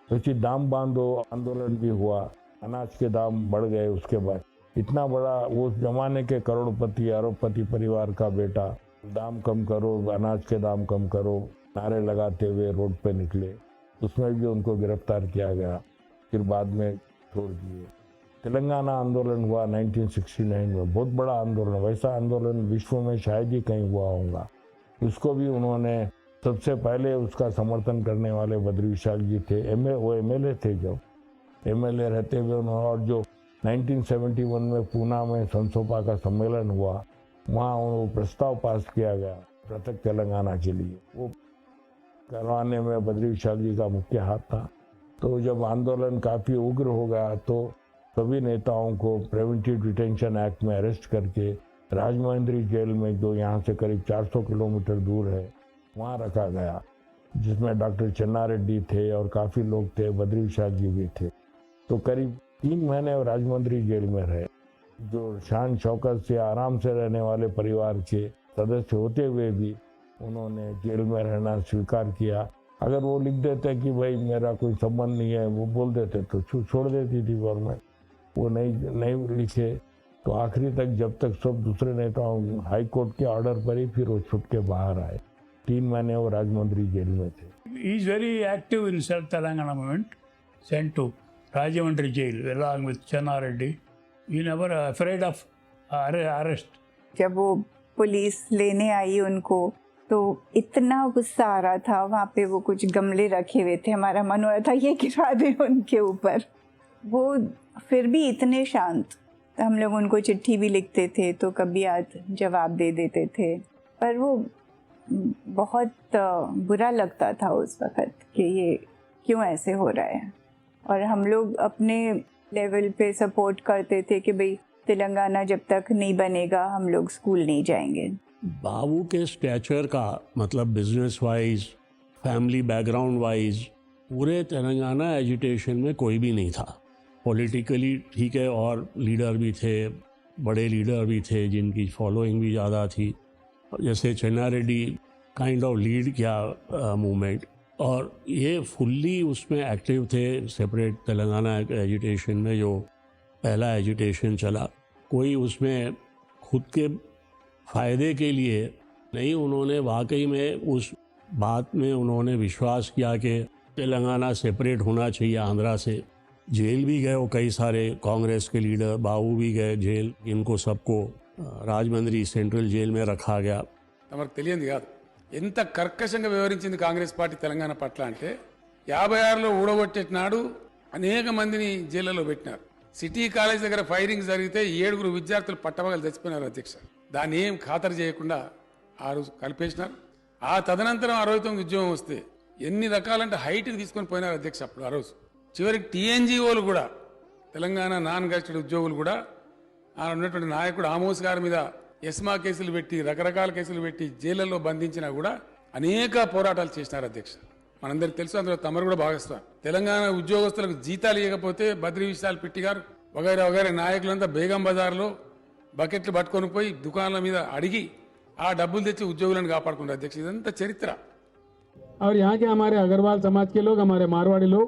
तो दाम बांधो आंदोलन भी हुआ, अनाज के दाम बढ़ गए। उसके बाद इतना बड़ा वो जमाने के करोड़पति अरबपति परिवार का बेटा, दाम कम करो, अनाज के दाम कम करो, नारे लगाते हुए रोड पे निकले। उसमें भी उनको गिरफ्तार किया गया, फिर बाद में छोड़ दिए। तेलंगाना आंदोलन हुआ 1969 में, बहुत बड़ा आंदोलन, वैसा आंदोलन विश्व में शायद ही कहीं हुआ होगा। उसको भी उन्होंने सबसे पहले उसका समर्थन करने वाले बद्री विशाल जी थे। वो एमएलए थे, जब एमएलए रहते हुए उन्होंने, और जो 1971 में पूना में संसोपा का सम्मेलन हुआ, वहाँ वो प्रस्ताव पास किया गया पृथक तेलंगाना के लिए, वो करवाने में बद्री विशाल जी का मुख्य हाथ था। तो जब आंदोलन काफ़ी उग्र हो गया तो सभी नेताओं को प्रिवेंटिव डिटेंशन एक्ट में अरेस्ट करके राजमहेंद्री जेल में, जो यहाँ से करीब 400 किलोमीटर दूर है, वहाँ रखा गया, जिसमें डॉक्टर चन्ना रेड्डी थे और काफ़ी लोग थे, बद्री विशाल जी भी थे। तो करीब 3 महीने वो राजमहेंद्री जेल में रहे। जो शान शौकत से आराम से रहने वाले परिवार के सदस्य होते हुए भी उन्होंने जेल में रहना स्वीकार किया। अगर वो लिख देते कि भाई मेरा कोई संबंध नहीं है, वो बोल देते तो छोड़ देती थी गवर्नमेंट। वो नहीं लिखे तो आखिरी तक, जब तक सब दूसरे नेताओं हाई कोर्ट के ऑर्डर पर ही फिर वो छुट के बाहर आए। 3 महीने वो राजमहेंद्री जेल में थे। He is very active in South Telangana movement, sent to Rajahmundry jail along with Channa Reddy. He never afraid of arrest. जब वो पुलिस लेने आई उनको तो इतना गुस्सा आ रहा था। वहाँ पे वो कुछ गमले रखे हुए थे, हमारा मन हो रहा था ये गिरा दे उनके ऊपर। वो फिर भी इतने शांत। तो हम लोग उनको चिट्ठी भी लिखते थे तो कभी आज जवाब दे देते थे, पर वो बहुत बुरा लगता था उस वक़्त कि ये क्यों ऐसे हो रहा है। और हम लोग अपने लेवल पे सपोर्ट करते थे कि भाई तेलंगाना जब तक नहीं बनेगा हम लोग स्कूल नहीं जाएंगे। बाबू के स्टैचर का मतलब business wise, family background wise पूरे तेलंगाना एजिटेशन में कोई भी नहीं था। पॉलिटिकली ठीक है, और लीडर भी थे, बड़े लीडर भी थे जिनकी फॉलोइंग भी ज़्यादा थी। जैसे चन्ना रेड्डी काइंड ऑफ लीड किया मूवमेंट, और ये फुल्ली उसमें एक्टिव थे। सेपरेट तेलंगाना एजिटेशन में जो पहला एजिटेशन चला, कोई उसमें खुद के फ़ायदे के लिए नहीं, उन्होंने वाकई में उस बात में उन्होंने विश्वास किया कि तेलंगाना सेपरेट होना चाहिए आंध्रा से। जेल भी गए वो कई सारे कांग्रेस के लीडर, बाबू भी गए जेल, इनको सबको రాజమండ్రి సెంట్రల్ జైలు में रखा गया। తమకు తెలియంది కాదు ఎంత కర్కశంగా వ్యవహరించింది కాంగ్రెస్ పార్టీ తెలంగాణ పట్ల అంటే 56లో ఊడగొట్టేనాడు అనేక మందిని జైళ్ళలో పెట్టినారు. సిటీ కాలేజ్ దగ్గర ఫైరింగ్ జరిగితే 7 విద్యార్థులు పట్టపగలు చచ్చిపోయినారు అధ్యక్ష. దాన్ని ఏం ఖాతరు చేయకుండా ఆ రోజు కలిపేసినారు. ఆ తదనంతరం 69 ఉద్యోగం వస్తే ఎన్ని రకాలంటే హైట్కి తీసుకొని పోయినారు అధ్యక్ష అప్పుడు ఆ రోజు. చివరికి టీఎన్జిఓలు కూడా, తెలంగాణ నాన్ గెస్టెడ్ ఉద్యోగులు కూడా ఆ ఉన్నటువంటి నాయకుడు ఆమోస్ గారి మీద ఎస్మా కేసులు పెట్టి, రకరకాల కేసులు పెట్టి జైళ్లలో బంధించినా కూడా అనేక పోరాటాలు చేసినారు అధ్యక్ష. మనందరికి తెలుసు, అందులో తమరు కూడా భాగస్వామి. తెలంగాణ ఉద్యోగస్తులకు జీతాలు ఇవ్వకపోతే బద్రి విశాల్ పిట్టి గారు వగైరా వగైరా నాయకులంతా బేగం బజార్లో బకెట్లు పట్టుకొని పోయి దుకాణాల మీద అడిగి ఆ డబ్బులు తెచ్చి ఉద్యోగులను కాపాడుకున్నారు అధ్యక్ష. ఇదంతా చరిత్ర. और यहाँ के हमारे अग्रवाल समाज के लोग, हमारे मारवाड़ी लोग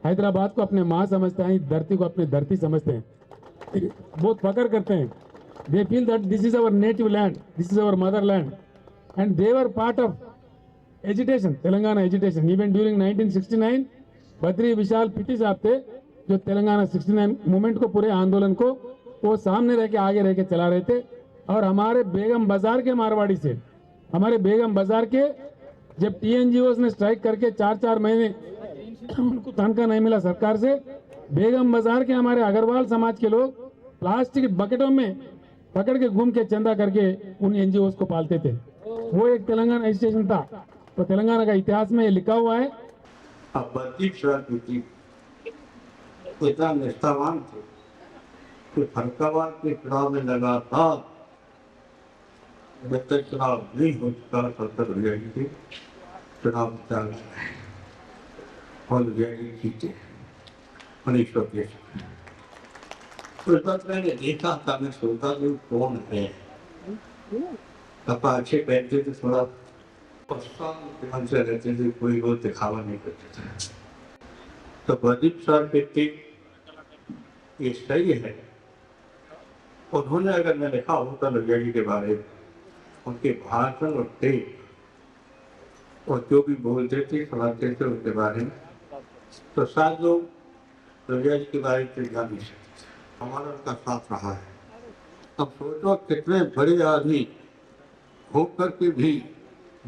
हैदराबाद को अपने माँ समझते हैं, धरती को अपनी धरती समझते हैं, बहुत फकर करते हैं. They feel that this is our native land, this is our motherland, and they were part of agitation, Telangana agitation. Even during 1969, Badri Vishal पिटी साहब थे जो तेलंगाना 69 मूवमेंट को, पूरे आंदोलन को वो सामने रह के आगे रह के चला रहे थे. और हमारे बेगम बाजार के मारवाड़ी से, हमारे बेगम बाजार के जब टीएनजीओस ने स्ट्राइक करके 4-4 महीने उनको तनख्वाह नहीं मिला सरकार से, बेगम बाजार के हमारे अग्रवाल समाज के लोग प्लास्टिक बकेटों में पकड़ के घूम के चंदा करके उन एनजीओस को पालते थे. वो एक तेलंगाना एजिटेशन था. तो तेलंगाना का इतिहास में ये लिखा हुआ है. इतना निष्ठावान थे कि फरकाबाद के चुनाव में लगातार जब तक चुनाव नहीं हो चुका तब तक रियायती चुनाव चाल और रियायती जीते 1920. उस वक्त मैंने देखा था, मैं सोचा कि कौन है, कपड़ा अच्छे पहनते थे, थोड़ा ध्यान से रहते थे, कोई वो दिखावा नहीं करते थे. तो प्रदीप सर पिट्टी ये सही है. उन्होंने अगर मैं लिखा होता लुधियाना के बारे में, उनके भाषण और टेप और जो भी बोलते थे सुनाते थे उनके बारे में, तो शायद लोग लुधियाना के बारे में जान नहीं सकते. हमारा उनका साथ रहा है. अब सोचो कितने बड़े आदमी होकर के भी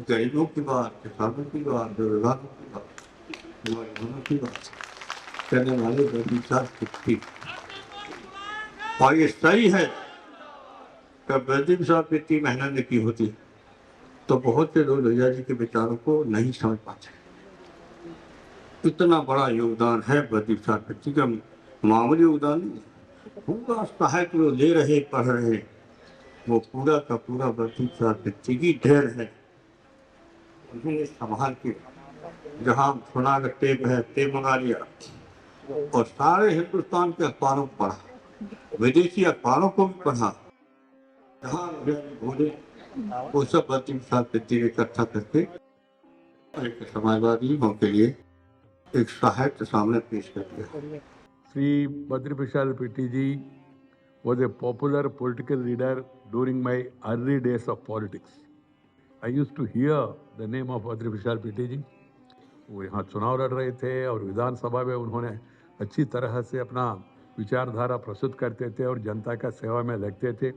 गरीबों की बात, किसानों की बात, बेरोजगारों की बात, युवाओं की बात करने वाले बद्रीशाह पिट्टी. और ये सही है कि बद्रीशाह पिट्टी मेहनत ने की होती तो बहुत से लोग लोहिया जी के विचारों को नहीं समझ पाते. इतना बड़ा योगदान है बद्रीशाह पिट्टी का, मामूली योगदान नहीं. पूरा साहित्य वो ले रहे, पढ़ रहे, वो पूरा का पूरा बद्रीशाह पिट्टी की ढेर है. उन्होंने संभाल के, जहाँ सुना का टेप है टेप मंगा लिया और सारे हिंदुस्तान के अखबारों को पढ़ा, विदेशी अखबारों को भी पढ़ा. जहाँ बोले वो सब बद्रीशाह पिट्टी इकट्ठा करके एक समाजवादियों के लिए एक साहित्य सामने पेश कर दिया. Sri Badri Vishal Pitti ji was a popular political leader during my early days of politics. I used to hear the name of Badri Vishal Pitti ji. वो यहाँ चुनाव लड़ रहे थे और विधानसभा में उन्होंने अच्छी तरह से अपना विचारधारा प्रस्तुत करते थे और जनता का सेवा में लगते थे,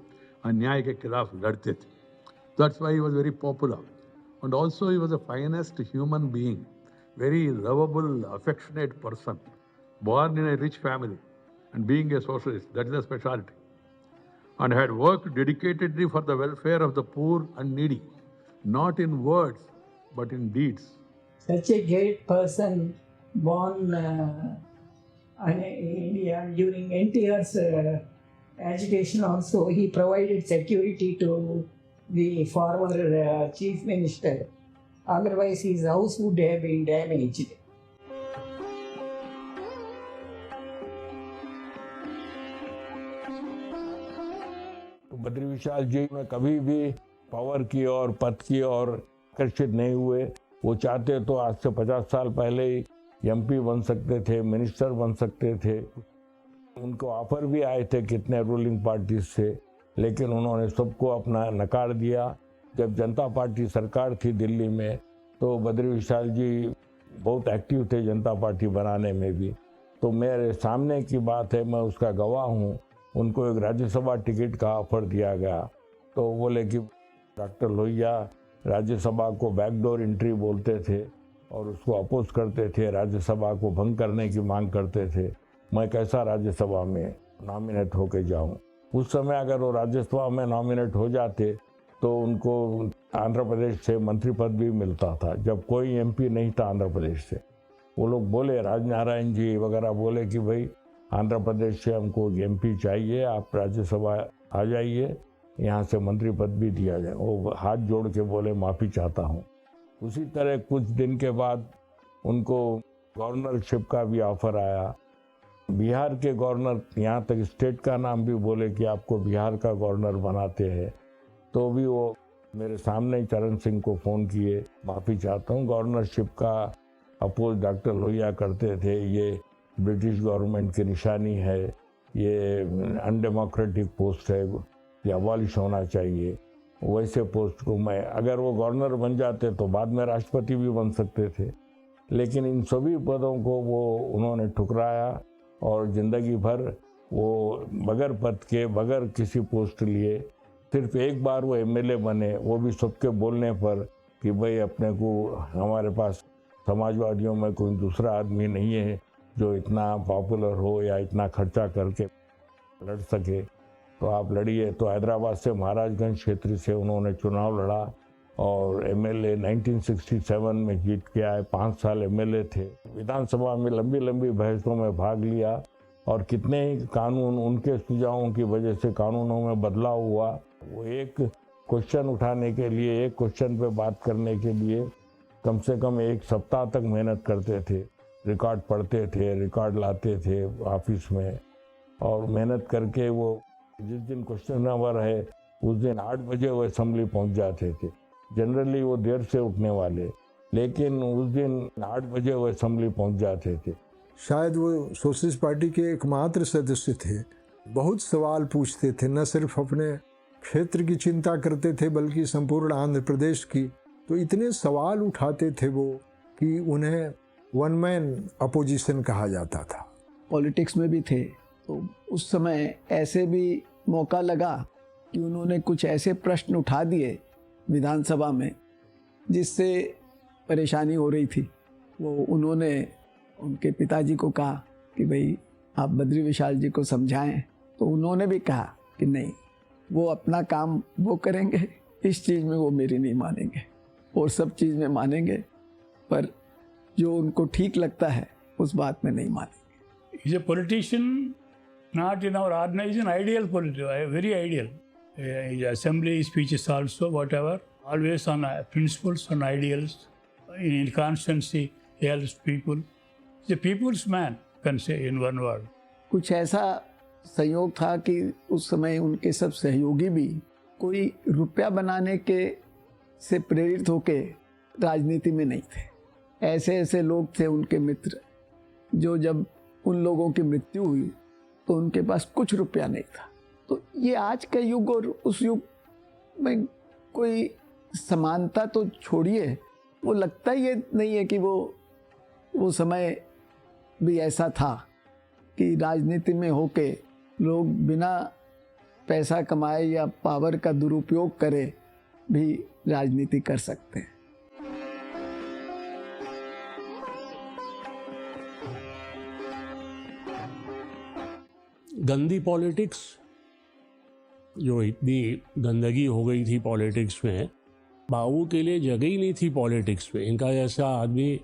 अन्याय के खिलाफ लड़ते थे. That's why he was very popular. And also he was a finest human being, very lovable, affectionate person, born in a rich family and being a socialist, that is a specialty. And had worked dedicatedly for the welfare of the poor and needy, not in words but in deeds. Such a great person born in India during NTR's agitation also. He provided security to the former chief minister. Otherwise his house would have been damaged. Badri Vishal जी में कभी भी power की और पद की और आकर्षित नहीं हुए. वो चाहते तो आज से 50 साल पहले ही एमपी बन सकते थे, मिनिस्टर बन सकते थे. उनको ऑफर भी आए थे कितने रूलिंग पार्टी से, लेकिन उन्होंने सबको अपना नकार दिया. जब जनता पार्टी सरकार थी दिल्ली में तो बद्री विशाल जी बहुत एक्टिव थे जनता पार्टी बनाने में भी. तो मेरे सामने की बात है, मैं उसका गवाह हूँ. उनको एक राज्यसभा टिकट का ऑफर दिया गया तो बोले कि डॉक्टर लोहिया राज्यसभा को बैकडोर एंट्री बोलते थे, और उसको अपोज करते थे, राज्यसभा को भंग करने की मांग करते थे। मैं कैसा राज्यसभा में नॉमिनेट होके जाऊं। उस समय अगर वो राज्यसभा में नॉमिनेट हो जाते तो उनको आंध्र प्रदेश से मंत्री पद भी मिलता था, जब कोई एमपी नहीं था आंध्र प्रदेश से। वो लोग बोले, राजनारायण जी वगैरह बोले कि भाई आंध्र प्रदेश से हमको एमपी चाहिए, आप राज्यसभा आ जाइए, यहाँ से मंत्री पद भी दिया जाए। वो हाथ जोड़ के बोले माफ़ी चाहता हूँ। उसी तरह कुछ दिन के बाद उनको गवर्नरशिप का भी ऑफर आया। बिहार के गवर्नर, यहाँ तक स्टेट का नाम भी बोले कि आपको बिहार का गवर्नर बनाते हैं, तो भी वो मेरे सामने चरण सिंह को फ़ोन किए, माफ़ी चाहता हूँ, गवर्नरशिप का अपोज डॉक्टर लोहिया करते थे, ये ब्रिटिश गवर्नमेंट की निशानी है, ये अनडेमोक्रेटिक पोस्ट है, ये अबॉलिश होना चाहिए। वैसे पोस्ट को मैं, अगर वो गवर्नर बन जाते तो बाद में राष्ट्रपति भी बन सकते थे, लेकिन इन सभी पदों को वो उन्होंने ठुकराया और ज़िंदगी भर वो बगैर पद के, बगैर किसी पोस्ट लिए, सिर्फ एक बार वो एमएलए बने, वो भी सबके बोलने पर कि भाई अपने को, हमारे पास समाजवादियों में कोई दूसरा आदमी नहीं है जो इतना पॉपुलर हो या इतना खर्चा करके लड़ सके, तो आप लड़िए। तो हैदराबाद से महाराजगंज क्षेत्र से उन्होंने चुनाव लड़ा और एमएलए 1967 में जीत के आए। 5 साल एमएलए थे। विधानसभा में लंबी लंबी बहसों में भाग लिया और कितने ही कानून, उनके सुझावों की वजह से कानूनों में बदलाव हुआ। वो एक क्वेश्चन उठाने के लिए, एक क्वेश्चन पे बात करने के लिए कम से कम 1 सप्ताह तक मेहनत करते थे। रिकॉर्ड पढ़ते थे, रिकॉर्ड लाते थे ऑफिस में, और मेहनत करके वो जिस दिन क्वेश्चन नंबर है उस दिन 8 बजे वो असेंबली पहुंच जाते थे। जनरली वो देर से उठने वाले, लेकिन उस दिन 8 बजे वो असेंबली पहुंच जाते थे। शायद वो सोशलिस्ट पार्टी के एकमात्र सदस्य थे। बहुत सवाल पूछते थे, न सिर्फ अपने क्षेत्र की चिंता करते थे बल्कि संपूर्ण आंध्र प्रदेश की। तो इतने सवाल उठाते थे वो कि उन्हें वन मैन अपोजिशन कहा जाता था। पॉलिटिक्स में भी थे, तो उस समय ऐसे भी मौका लगा कि उन्होंने कुछ ऐसे प्रश्न उठा दिए विधानसभा में जिससे परेशानी हो रही थी। वो उन्होंने उनके पिताजी को कहा कि भाई आप बद्री विशाल जी को समझाएं, तो उन्होंने भी कहा कि नहीं, वो अपना काम वो करेंगे, इस चीज़ में वो मेरी नहीं मानेंगे, और सब चीज़ में मानेंगे, पर जो उनको ठीक लगता है उस बात में नहीं मानेंगे। He's a politician, not in our organization, ideal politician, very ideal. His assembly speeches also, whatever, always on principles, on ideals. In constancy, he helps people. He's a people's man, can say in one word. कुछ ऐसा संयोग था कि उस समय उनके सब सहयोगी भी कोई रुपया बनाने के से प्रेरित होके राजनीति में नहीं थे। ऐसे ऐसे लोग थे उनके मित्र, जो जब उन लोगों की मृत्यु हुई तो उनके पास कुछ रुपया नहीं था। तो ये आज का युग और उस युग में कोई समानता तो छोड़िए, वो लगता ही नहीं है कि वो समय भी ऐसा था कि राजनीति में होके लोग बिना पैसा कमाए या पावर का दुरुपयोग करे भी राजनीति कर सकते हैं। गंदी पॉलिटिक्स, जो इतनी गंदगी हो गई थी पॉलिटिक्स में, बाबू के लिए जगह ही नहीं थी पॉलिटिक्स में। इनका जैसा आदमी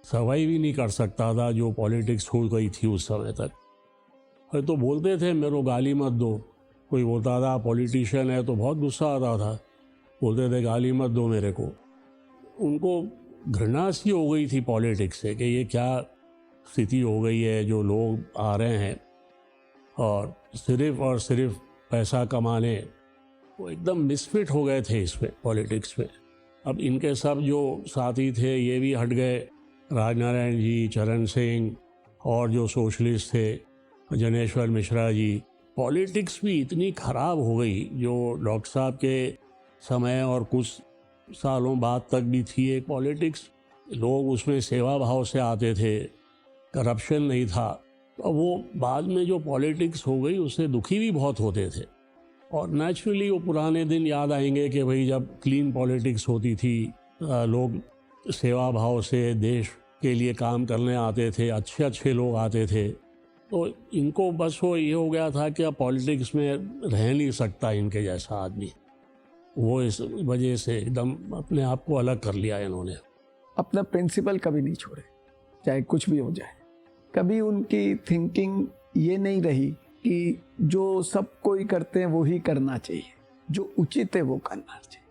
सर्वाइव ही नहीं कर सकता था जो पॉलिटिक्स हो गई थी उस समय तक। और तो बोलते थे मेरे को गाली मत दो, कोई बोलता था पॉलिटिशियन है तो बहुत गुस्सा आता था, बोलते थे गाली मत दो मेरे को। उनको घृणा सी हो गई थी पॉलिटिक्स से कि ये क्या स्थिति हो गई है, जो लोग आ रहे हैं और सिर्फ पैसा कमाने, वो एकदम मिसफिट हो गए थे इसमें, पॉलिटिक्स में। अब इनके सब जो साथी थे ये भी हट गए, राजनारायण जी, चरण सिंह, और जो सोशलिस्ट थे जनेश्वर मिश्रा जी। पॉलिटिक्स भी इतनी ख़राब हो गई, जो डॉक्टर साहब के समय और कुछ सालों बाद तक भी थी एक पॉलिटिक्स, लोग उसमें सेवा भाव से आते थे, करप्शन नहीं था। तो वो बाद में जो पॉलिटिक्स हो गई उससे दुखी भी बहुत होते थे। और नेचुरली वो पुराने दिन याद आएंगे कि भाई जब क्लीन पॉलिटिक्स होती थी, लोग सेवा भाव से देश के लिए काम करने आते थे, अच्छे अच्छे लोग आते थे। तो इनको बस वो ये हो गया था कि अब पॉलिटिक्स में रह नहीं सकता इनके जैसा आदमी। वो इस वजह से एकदम अपने आप को अलग कर लिया इन्होंने। अपना प्रिंसिपल कभी नहीं छोड़े, चाहे कुछ भी हो जाए। कभी उनकी थिंकिंग ये नहीं रही कि जो सब कोई करते हैं वो ही करना चाहिए, जो उचित है वो करना चाहिए,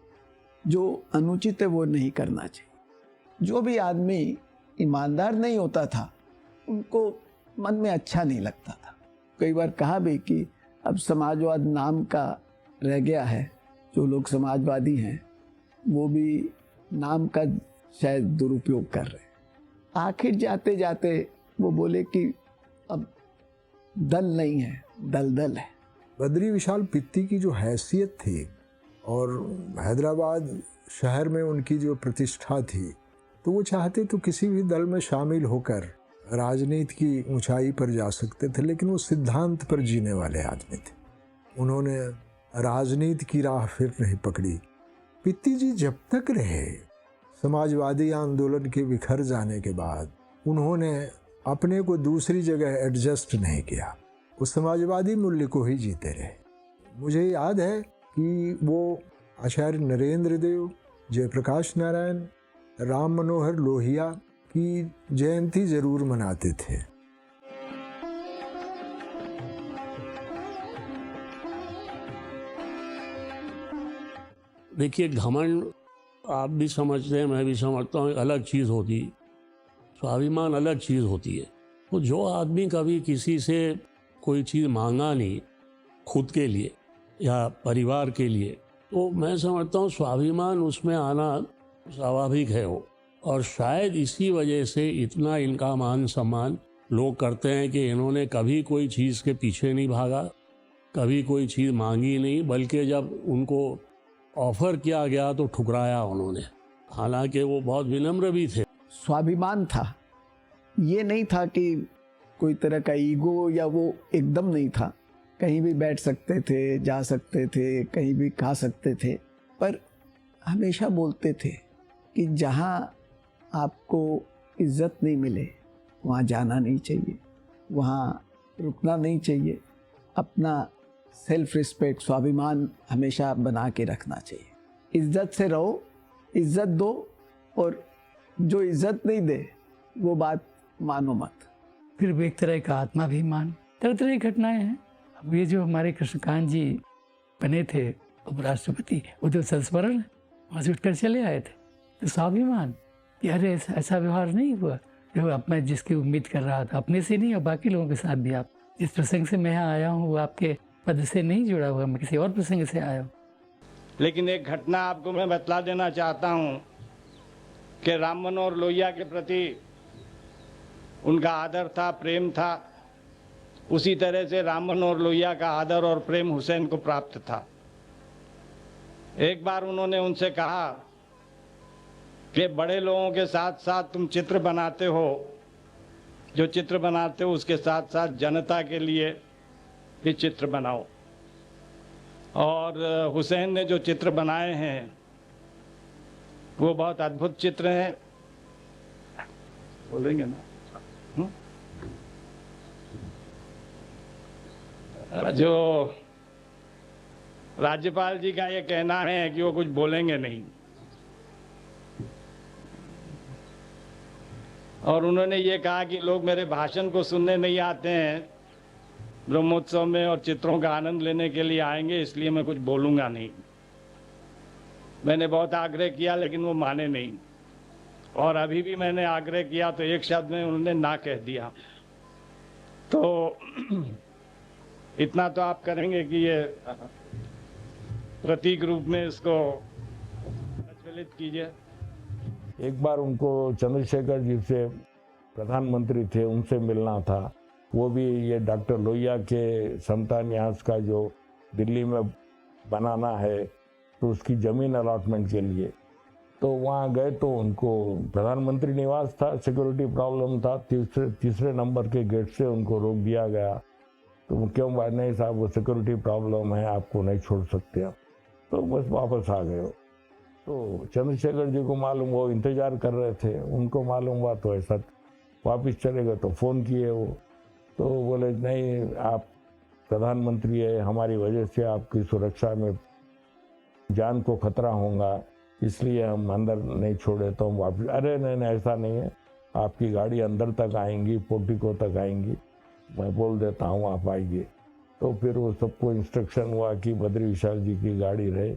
जो अनुचित है वो नहीं करना चाहिए। जो भी आदमी ईमानदार नहीं होता था उनको मन में अच्छा नहीं लगता था। कई बार कहा भी कि अब समाजवाद नाम का रह गया है, जो लोग समाजवादी हैं वो भी नाम का शायद दुरुपयोग कर रहे हैं। आखिर जाते जाते वो बोले कि अब दल नहीं है, दलदल है। बद्री विशाल पित्ती की जो हैसियत थी और हैदराबाद शहर में उनकी जो प्रतिष्ठा थी, तो वो चाहते तो किसी भी दल में शामिल होकर राजनीति की ऊंचाई पर जा सकते थे, लेकिन वो सिद्धांत पर जीने वाले आदमी थे। उन्होंने राजनीति की राह फिर नहीं पकड़ी। पित्ती जी जब तक रहे, समाजवादी आंदोलन के बिखर जाने के बाद उन्होंने अपने को दूसरी जगह एडजस्ट नहीं किया, वो समाजवादी मूल्य को ही जीते रहे। मुझे याद है कि वो आचार्य नरेंद्र देव, जयप्रकाश नारायण, राम मनोहर लोहिया की जयंती जरूर मनाते थे। देखिए, घमंड आप भी समझते हैं, मैं भी समझता हूँ, एक अलग चीज़ होती, स्वाभिमान अलग चीज़ होती है। तो जो आदमी कभी किसी से कोई चीज़ मांगा नहीं खुद के लिए या परिवार के लिए, तो मैं समझता हूँ स्वाभिमान उसमें आना स्वाभाविक है वो। और शायद इसी वजह से इतना इनका मान सम्मान लोग करते हैं कि इन्होंने कभी कोई चीज़ के पीछे नहीं भागा, कभी कोई चीज़ मांगी नहीं, बल्कि जब उनको ऑफर किया गया तो ठुकराया उन्होंने। हालांकि वो बहुत विनम्र भी थे। स्वाभिमान था, ये नहीं था कि कोई तरह का ईगो या वो एकदम नहीं था। कहीं भी बैठ सकते थे, जा सकते थे, कहीं भी खा सकते थे, पर हमेशा बोलते थे कि जहाँ आपको इज्जत नहीं मिले वहाँ जाना नहीं चाहिए, वहाँ रुकना नहीं चाहिए। अपना सेल्फ रिस्पेक्ट, स्वाभिमान हमेशा बना के रखना चाहिए। इज्जत से रहो, इज्जत दो, और जो इज्जत नहीं दे वो बात मानो मत। फिर भी एक तरह का आत्माभिमान। तरह तरह की घटनाएं हैं। अब ये जो हमारे कृष्णकांत जी बने थे उपराष्ट्रपति, वो तो संस्मरण है, वहाँ से उठकर चले आए थे। तो स्वाभिमान कि अरे ऐसा व्यवहार नहीं हुआ जो अब मैं जिसकी उम्मीद कर रहा था, अपने से नहीं और बाकी लोगों के साथ भी। आप जिस प्रसंग से मैं यहाँ आया हूँ वो आपके पद से नहीं जुड़ा हुआ, मैं किसी और प्रसंग से आया हूँ। लेकिन एक घटना आपको मैं बतला देना चाहता हूँ कि राम मनोहर लोहिया के प्रति उनका आदर था, प्रेम था। उसी तरह से राम मनोहर लोहिया का आदर और प्रेम हुसैन को प्राप्त था। एक बार उन्होंने उनसे कहा कि बड़े लोगों के साथ साथ तुम चित्र बनाते हो, जो चित्र बनाते हो उसके साथ साथ जनता के लिए भी चित्र बनाओ। और हुसैन ने जो चित्र बनाए हैं वो बहुत अद्भुत चित्र हैं। बोलेंगे ना? जो राज्यपाल जी का ये कहना है कि वो कुछ बोलेंगे नहीं, और उन्होंने ये कहा कि लोग मेरे भाषण को सुनने नहीं आते हैं, ब्रह्मोत्सव में और चित्रों का आनंद लेने के लिए आएंगे, इसलिए मैं कुछ बोलूँगा नहीं। मैंने बहुत आग्रह किया लेकिन वो माने नहीं, और अभी भी मैंने आग्रह किया तो एक शब्द में उन्होंने ना कह दिया। तो इतना तो आप करेंगे कि ये प्रतीक रूप में इसको प्रज्वलित कीजिए। एक बार उनको चंद्रशेखर जी से, प्रधानमंत्री थे, उनसे मिलना था। वो भी ये डॉक्टर लोहिया के समता न्यास का जो दिल्ली में बनाना है तो उसकी ज़मीन अलॉटमेंट के लिए, तो वहाँ गए तो उनको प्रधानमंत्री निवास था, सिक्योरिटी प्रॉब्लम था, तीसरे नंबर के गेट से उनको रोक दिया गया। तो क्यों बात नहीं साहब, वो सिक्योरिटी प्रॉब्लम है, आपको नहीं छोड़ सकते आप। तो बस वापस आ गए। तो चंद्रशेखर जी को मालूम, वो इंतजार कर रहे थे, उनको मालूम हुआ तो ऐसा वापस चले गए। तो फ़ोन किए वो, तो बोले नहीं आप प्रधानमंत्री है, हमारी वजह से आपकी सुरक्षा में जान को खतरा होगा, इसलिए हम अंदर नहीं छोड़े। तो हम वापस, अरे नहीं ऐसा नहीं है, आपकी गाड़ी अंदर तक आएंगी, पोर्टिको तक आएंगी, मैं बोल देता हूँ आप आइए। तो फिर वो सबको इंस्ट्रक्शन हुआ कि बद्री विशाल जी की गाड़ी रहे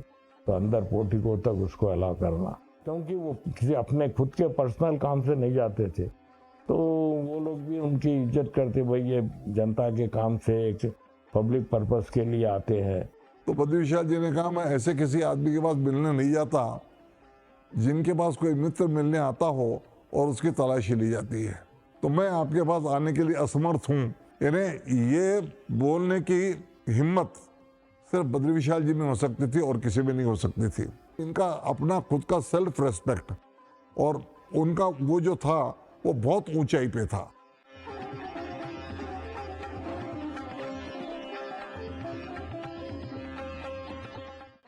तो अंदर पोर्टिको तक उसको अलाउ करना, क्योंकि वो किसी अपने खुद के पर्सनल काम से नहीं जाते थे। तो वो लोग भी उनकी इज्जत करते, भाई ये जनता के काम से एक पब्लिक पर्पस के लिए आते हैं। तो बद्री विशाल जी ने कहा मैं ऐसे किसी आदमी के पास मिलने नहीं जाता जिनके पास कोई मित्र मिलने आता हो और उसकी तलाशी ली जाती है, तो मैं आपके पास आने के लिए असमर्थ हूँ। यानी ये बोलने की हिम्मत सिर्फ बद्री विशाल जी में हो सकती थी और किसी में नहीं हो सकती थी। इनका अपना खुद का सेल्फ रेस्पेक्ट और उनका वो जो था वो बहुत ऊंचाई पे था।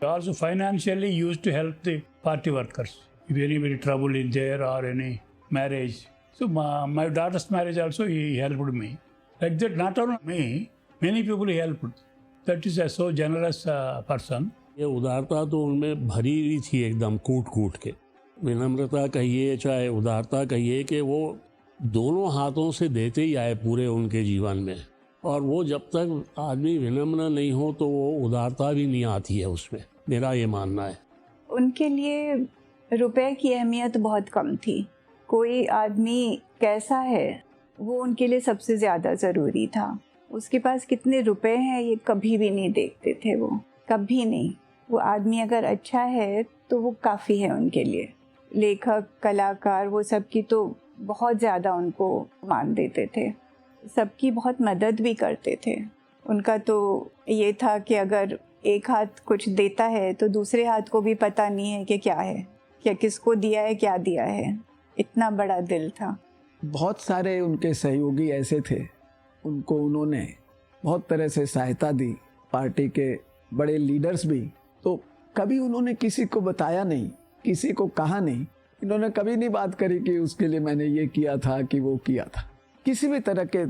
Also financially used to help the party workers if any trouble in there or any marriage. So my daughter's marriage also he helped me. Like that, not only me, many people he helped. That is a so generous person. ये उदारता तो उनमें भरी हुई थी एकदम कूट कूट के। विनम्रता कहिए चाहे उदारता कहिए कि वो दोनों हाथों से देते ही आए पूरे उनके जीवन में, और वो जब तक आदमी विनम्र नहीं हो तो वो उदारता भी नहीं आती है उसमें, मेरा ये मानना है। उनके लिए रुपए की अहमियत बहुत कम थी। कोई आदमी कैसा है वो उनके लिए सबसे ज़्यादा ज़रूरी था। उसके पास कितने रुपए हैं ये कभी भी नहीं देखते थे, वो कभी नहीं। वो आदमी अगर अच्छा है तो वो काफ़ी है उनके लिए। लेखक कलाकार वो सबकी तो बहुत ज़्यादा उनको मान देते थे, सबकी बहुत मदद भी करते थे। उनका तो ये था कि अगर एक हाथ कुछ देता है तो दूसरे हाथ को भी पता नहीं है कि क्या है, क्या किसको दिया है, क्या दिया है। इतना बड़ा दिल था। बहुत सारे उनके सहयोगी ऐसे थे, उनको उन्होंने बहुत तरह से सहायता दी, पार्टी के बड़े लीडर्स भी। तो कभी उन्होंने किसी को बताया नहीं, किसी को कहा नहीं। इन्होंने कभी नहीं बात करी कि उसके लिए मैंने ये किया था कि वो किया था। किसी भी तरह के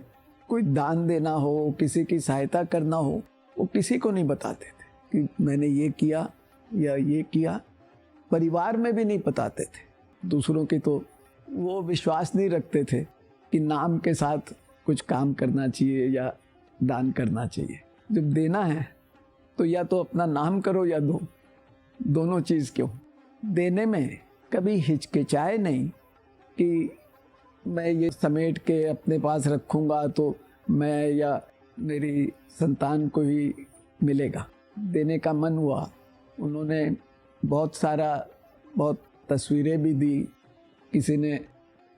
कोई दान देना हो, किसी की सहायता करना हो, वो किसी को नहीं बताते थे कि मैंने ये किया या ये किया। परिवार में भी नहीं बताते थे। दूसरों की तो वो विश्वास नहीं रखते थे कि नाम के साथ कुछ काम करना चाहिए या दान करना चाहिए। जब देना है तो या तो अपना नाम करो या दो, दोनों चीज़ क्यों। देने में कभी हिचकिचाए नहीं कि मैं ये समेट के अपने पास रखूँगा तो मैं या मेरी संतान को ही मिलेगा। देने का मन हुआ। उन्होंने बहुत तस्वीरें भी दी। किसी ने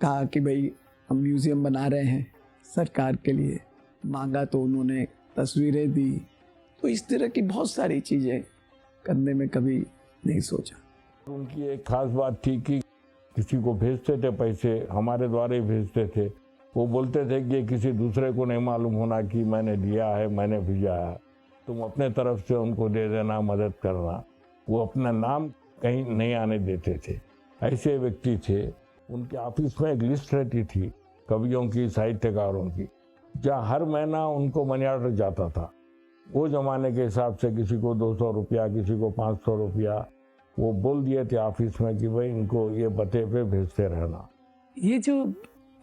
कहा कि भाई हम म्यूज़ियम बना रहे हैं सरकार के लिए, मांगा तो उन्होंने तस्वीरें दी। तो इस तरह की बहुत सारी चीज़ें करने में कभी नहीं सोचा। उनकी एक खास बात थी कि किसी को भेजते थे पैसे, हमारे द्वारा ही भेजते थे। वो बोलते थे कि किसी दूसरे को नहीं मालूम होना कि मैंने दिया है, मैंने भेजा है, तुम अपने तरफ से उनको दे देना, मदद करना। वो अपना नाम कहीं नहीं आने देते थे। ऐसे व्यक्ति थे। उनके ऑफिस में एक लिस्ट रहती थी कवियों की, साहित्यकारों की, जहाँ हर महीना उनको मनी ऑर्डर जाता था। वो ज़माने के हिसाब से किसी को 200 रुपया, किसी को 500 रुपया, वो बोल दिए थे ऑफिस में कि भाई इनको ये पते पे भेजते रहना। ये जो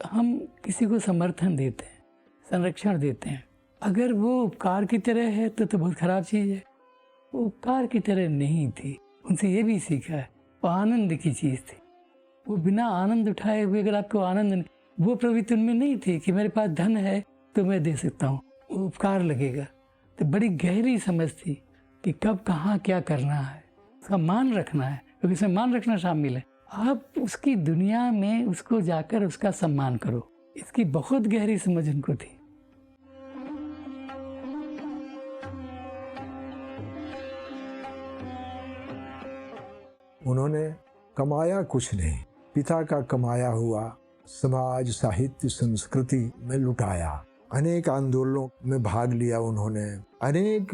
हम किसी को समर्थन देते हैं, संरक्षण देते हैं, अगर वो उपकार की तरह है तो बहुत ख़राब चीज़ है। वो उपकार की तरह नहीं थी। उनसे ये भी सीखा है, वो आनंद की चीज़ थी। वो बिना आनंद उठाए हुए अगर आपको आनंद नहीं, वो प्रवृत्ति उनमें नहीं थी कि मेरे पास धन है तो मैं दे सकता हूँ, वो उपकार लगेगा। तो बड़ी गहरी समझ थी कि कब कहाँ क्या करना है, उसका मान रखना है, क्योंकि इसमें मान रखना शामिल है। आप उसकी दुनिया में उसको जाकर उसका सम्मान करो, इसकी बहुत गहरी समझ उनको थी। उन्होंने कमाया कुछ नहीं, पिता का कमाया हुआ समाज, साहित्य, संस्कृति में लुटाया। अनेक आंदोलनों में भाग लिया उन्होंने, अनेक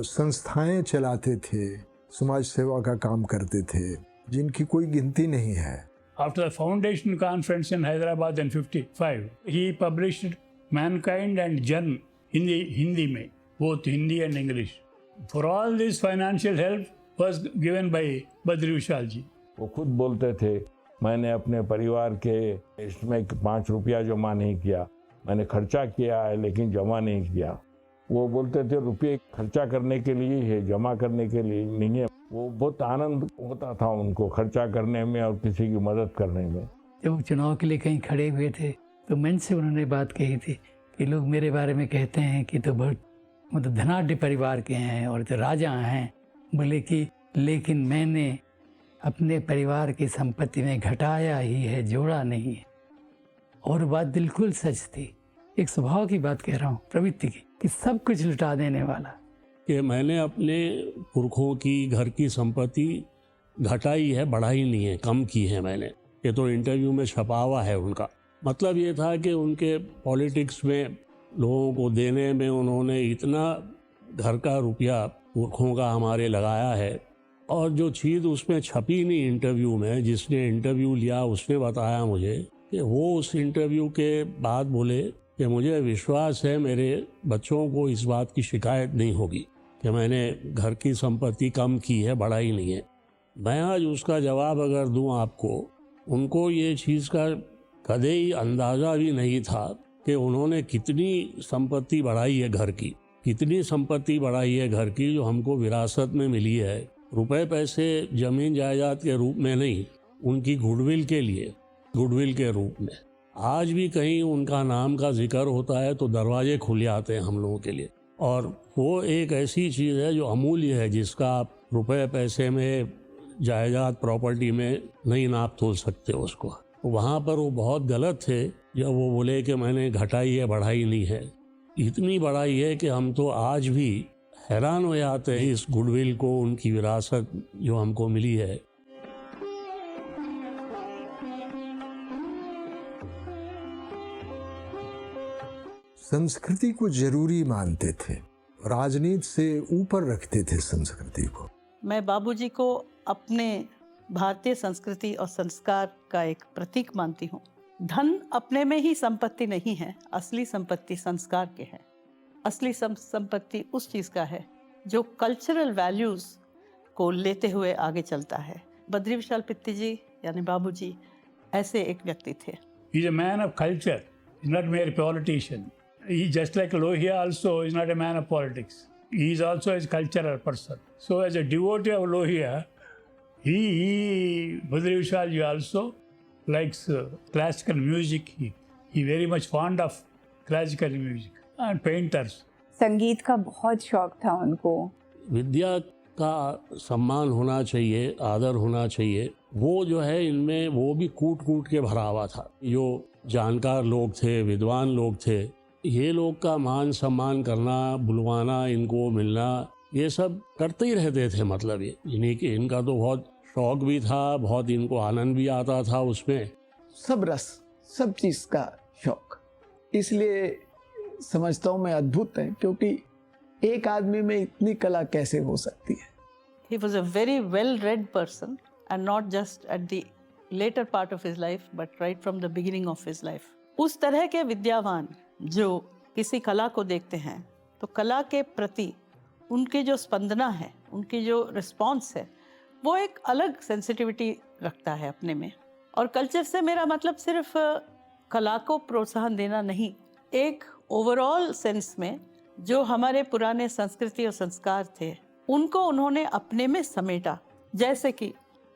संस्थाएं चलाते थे, समाज सेवा का काम करते थे। जिनकी कोई गिनती नहीं है। After the foundation conference in Hyderabad in 55, he published Mankind and Jan in the Hindi में, both Hindi and English. For all this financial help was given by Badri Vishal जी। वो खुद बोलते थे, मैंने अपने परिवार के इसमें 5 रुपया जमा नहीं किया, मैंने खर्चा किया है लेकिन जमा नहीं किया। वो बोलते थे रुपये खर्चा करने के लिए है, जमा करने के लिए नहीं है। वो बहुत आनंद होता था उनको खर्चा करने में और किसी की मदद करने में। जब वो चुनाव के लिए कहीं खड़े हुए थे तो मन से उन्होंने बात कही थी कि लोग मेरे बारे में कहते हैं कि तो बहुत मतलब धनाढ़ परिवार के हैं और तो राजा हैं। बोले कि लेकिन मैंने अपने परिवार की संपत्ति में घटाया ही है, जोड़ा नहीं है। और बात बिल्कुल सच थी। एक स्वभाव की बात कह रहा हूँ, प्रवृत्ति की, कि सब कुछ लुटा देने वाला। कि मैंने अपने पुरखों की घर की संपत्ति घटाई है, बढ़ाई नहीं है, कम की है मैंने। ये तो इंटरव्यू में छपा हुआ है उनका। मतलब ये था कि उनके पॉलिटिक्स में लोगों को देने में उन्होंने इतना घर का रुपया पुरखों का हमारे लगाया है। और जो चीज़ उसमें छपी नहीं इंटरव्यू में, जिसने इंटरव्यू लिया उसने बताया मुझे कि वो उस इंटरव्यू के बाद बोले कि मुझे विश्वास है मेरे बच्चों को इस बात की शिकायत नहीं होगी कि मैंने घर की संपत्ति कम की है, बढ़ाई नहीं है। मैं आज उसका जवाब अगर दूं आपको, उनको ये चीज़ का कदे ही अंदाज़ा भी नहीं था कि उन्होंने कितनी संपत्ति बढ़ाई है घर की, कितनी संपत्ति बढ़ाई है घर की जो हमको विरासत में मिली है। रुपए पैसे ज़मीन जायदाद के रूप में नहीं, उनकी गुडविल के लिए, गुडविल के रूप में। आज भी कहीं उनका नाम का जिक्र होता है तो दरवाजे खुल जाते हैं हम लोगों के लिए। और वो एक ऐसी चीज़ है जो अमूल्य है, जिसका आप रुपए पैसे में, जायदाद प्रॉपर्टी में नहीं नाप तोल सकते उसको। वहाँ पर वो बहुत गलत थे जब वो बोले कि मैंने घटाई है, बढ़ाई नहीं है। इतनी बढ़ाई है कि हम तो आज भी हैरान हो जाते हैं इस गुडविल को, उनकी विरासत जो हमको मिली है। संस्कृति को जरूरी मानते थे, राजनीति से ऊपर रखते थे संस्कृति को। मैं बाबूजी को अपने भारतीय संस्कृति और संस्कार का एक प्रतीक मानती हूँ। धन अपने में ही संपत्ति नहीं है, असली संपत्ति संस्कार के है। असली संपत्ति उस चीज़ का है जो कल्चरल वैल्यूज़ को लेते हुए आगे चलता है। बद्री विशाल पित्ती जी यानी बाबूजी ऐसे एक व्यक्ति थे। He is a man of culture, he's not mere politician. He just like Lohia also is not a man of politics. He is also a cultural person. So as a devotee of Lohia, Bhadri Vishal ji also likes classical music. He very much fond of classical music and painters. संगीत का बहुत शौक था उनको। विद्या का सम्मान होना चाहिए, आदर होना चाहिए। वो जो है इनमें वो भी कूट कूट के भरा हुआ था। जो जानकार लोग थे, विद्वान लोग थे, ये लोग का मान सम्मान करना, बुलवाना, इनको मिलना, ये सब करते ही रहते थे। मतलब ये इन्हीं की, इनका तो बहुत शौक भी था, बहुत इनको आनंद भी आता था उसमें। सब रस, सब चीज़ का शौक, इसलिए समझता हूँ मैं अद्भुत है, क्योंकि एक आदमी में इतनी कला कैसे हो सकती है। He was a very well-read person and not just at the later part of his life, but right from the beginning of his life. उस तरह के विद्यावान जो किसी कला को देखते हैं तो कला के प्रति उनकी जो स्पंदना है, उनकी जो रिस्पॉन्स है, वो एक अलग सेंसिटिविटी रखता है अपने में। और कल्चर से मेरा मतलब सिर्फ कला को प्रोत्साहन देना नहीं, एक ओवरऑल सेंस में जो हमारे पुराने संस्कृति और संस्कार थे उनको उन्होंने अपने में समेटा। जैसे कि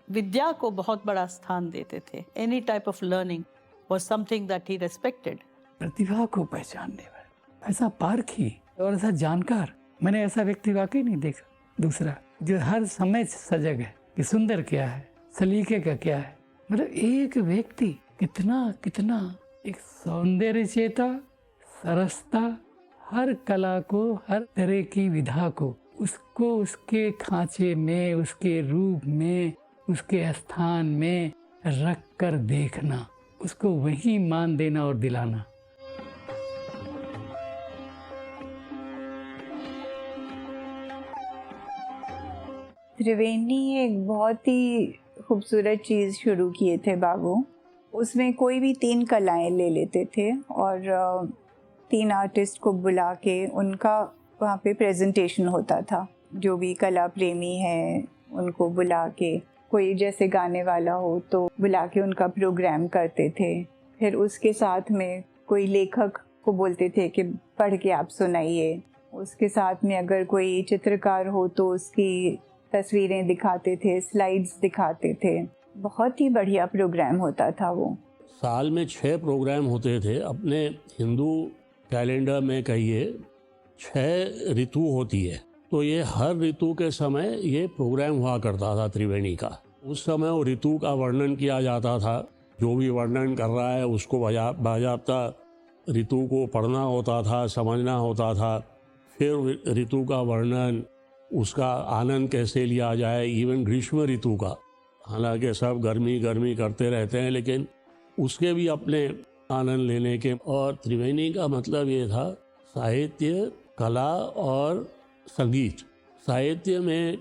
विद्या को बहुत बड़ा स्थान देते थे। Any type of learning was something that he respected. प्रतिभा को पहचानने वाला, ऐसा पारखी और ऐसा जानकार मैंने ऐसा व्यक्ति वाकई नहीं देखा। दूसरा जो हर समय सजग है कि सुंदर क्या है, सलीके का क्या है। मतलब एक व्यक्ति कितना कितना एक सौंदर्य चेता, सरसता, हर कला को, हर तरह की विधा को, उसको उसके खांचे में, उसके रूप में, उसके स्थान में रख कर देखना, उसको वही मान देना और दिलाना। त्रिवेणी एक बहुत ही खूबसूरत चीज़ शुरू किए थे बाबू। उसमें कोई भी 3 कलाएं ले लेते थे और 3 आर्टिस्ट को बुला के उनका वहाँ पे प्रेजेंटेशन होता था। जो भी कला प्रेमी है उनको बुला के, कोई जैसे गाने वाला हो तो बुला के उनका प्रोग्राम करते थे। फिर उसके साथ में कोई लेखक को बोलते थे कि पढ़ के आप सुनाइए। उसके साथ में अगर कोई चित्रकार हो तो उसकी तस्वीरें दिखाते थे, स्लाइड्स दिखाते थे। बहुत ही बढ़िया प्रोग्राम होता था वो। साल में 6 प्रोग्राम होते थे। अपने हिंदू कैलेंडर में कहिए 6 ऋतु होती है, तो ये हर ऋतु के समय ये प्रोग्राम हुआ करता था त्रिवेणी का। उस समय वो ऋतु का वर्णन किया जाता था। जो भी वर्णन कर रहा है उसको बाजाबता ऋतु को पढ़ना होता था, समझना होता था। फिर ऋतु का वर्णन, उसका आनंद कैसे लिया जाए। इवन ग्रीष्म ऋतु का, हालांकि सब गर्मी गर्मी करते रहते हैं, लेकिन उसके भी अपने आनंद लेने के। और त्रिवेणी का मतलब ये था साहित्य, कला और संगीत। साहित्य में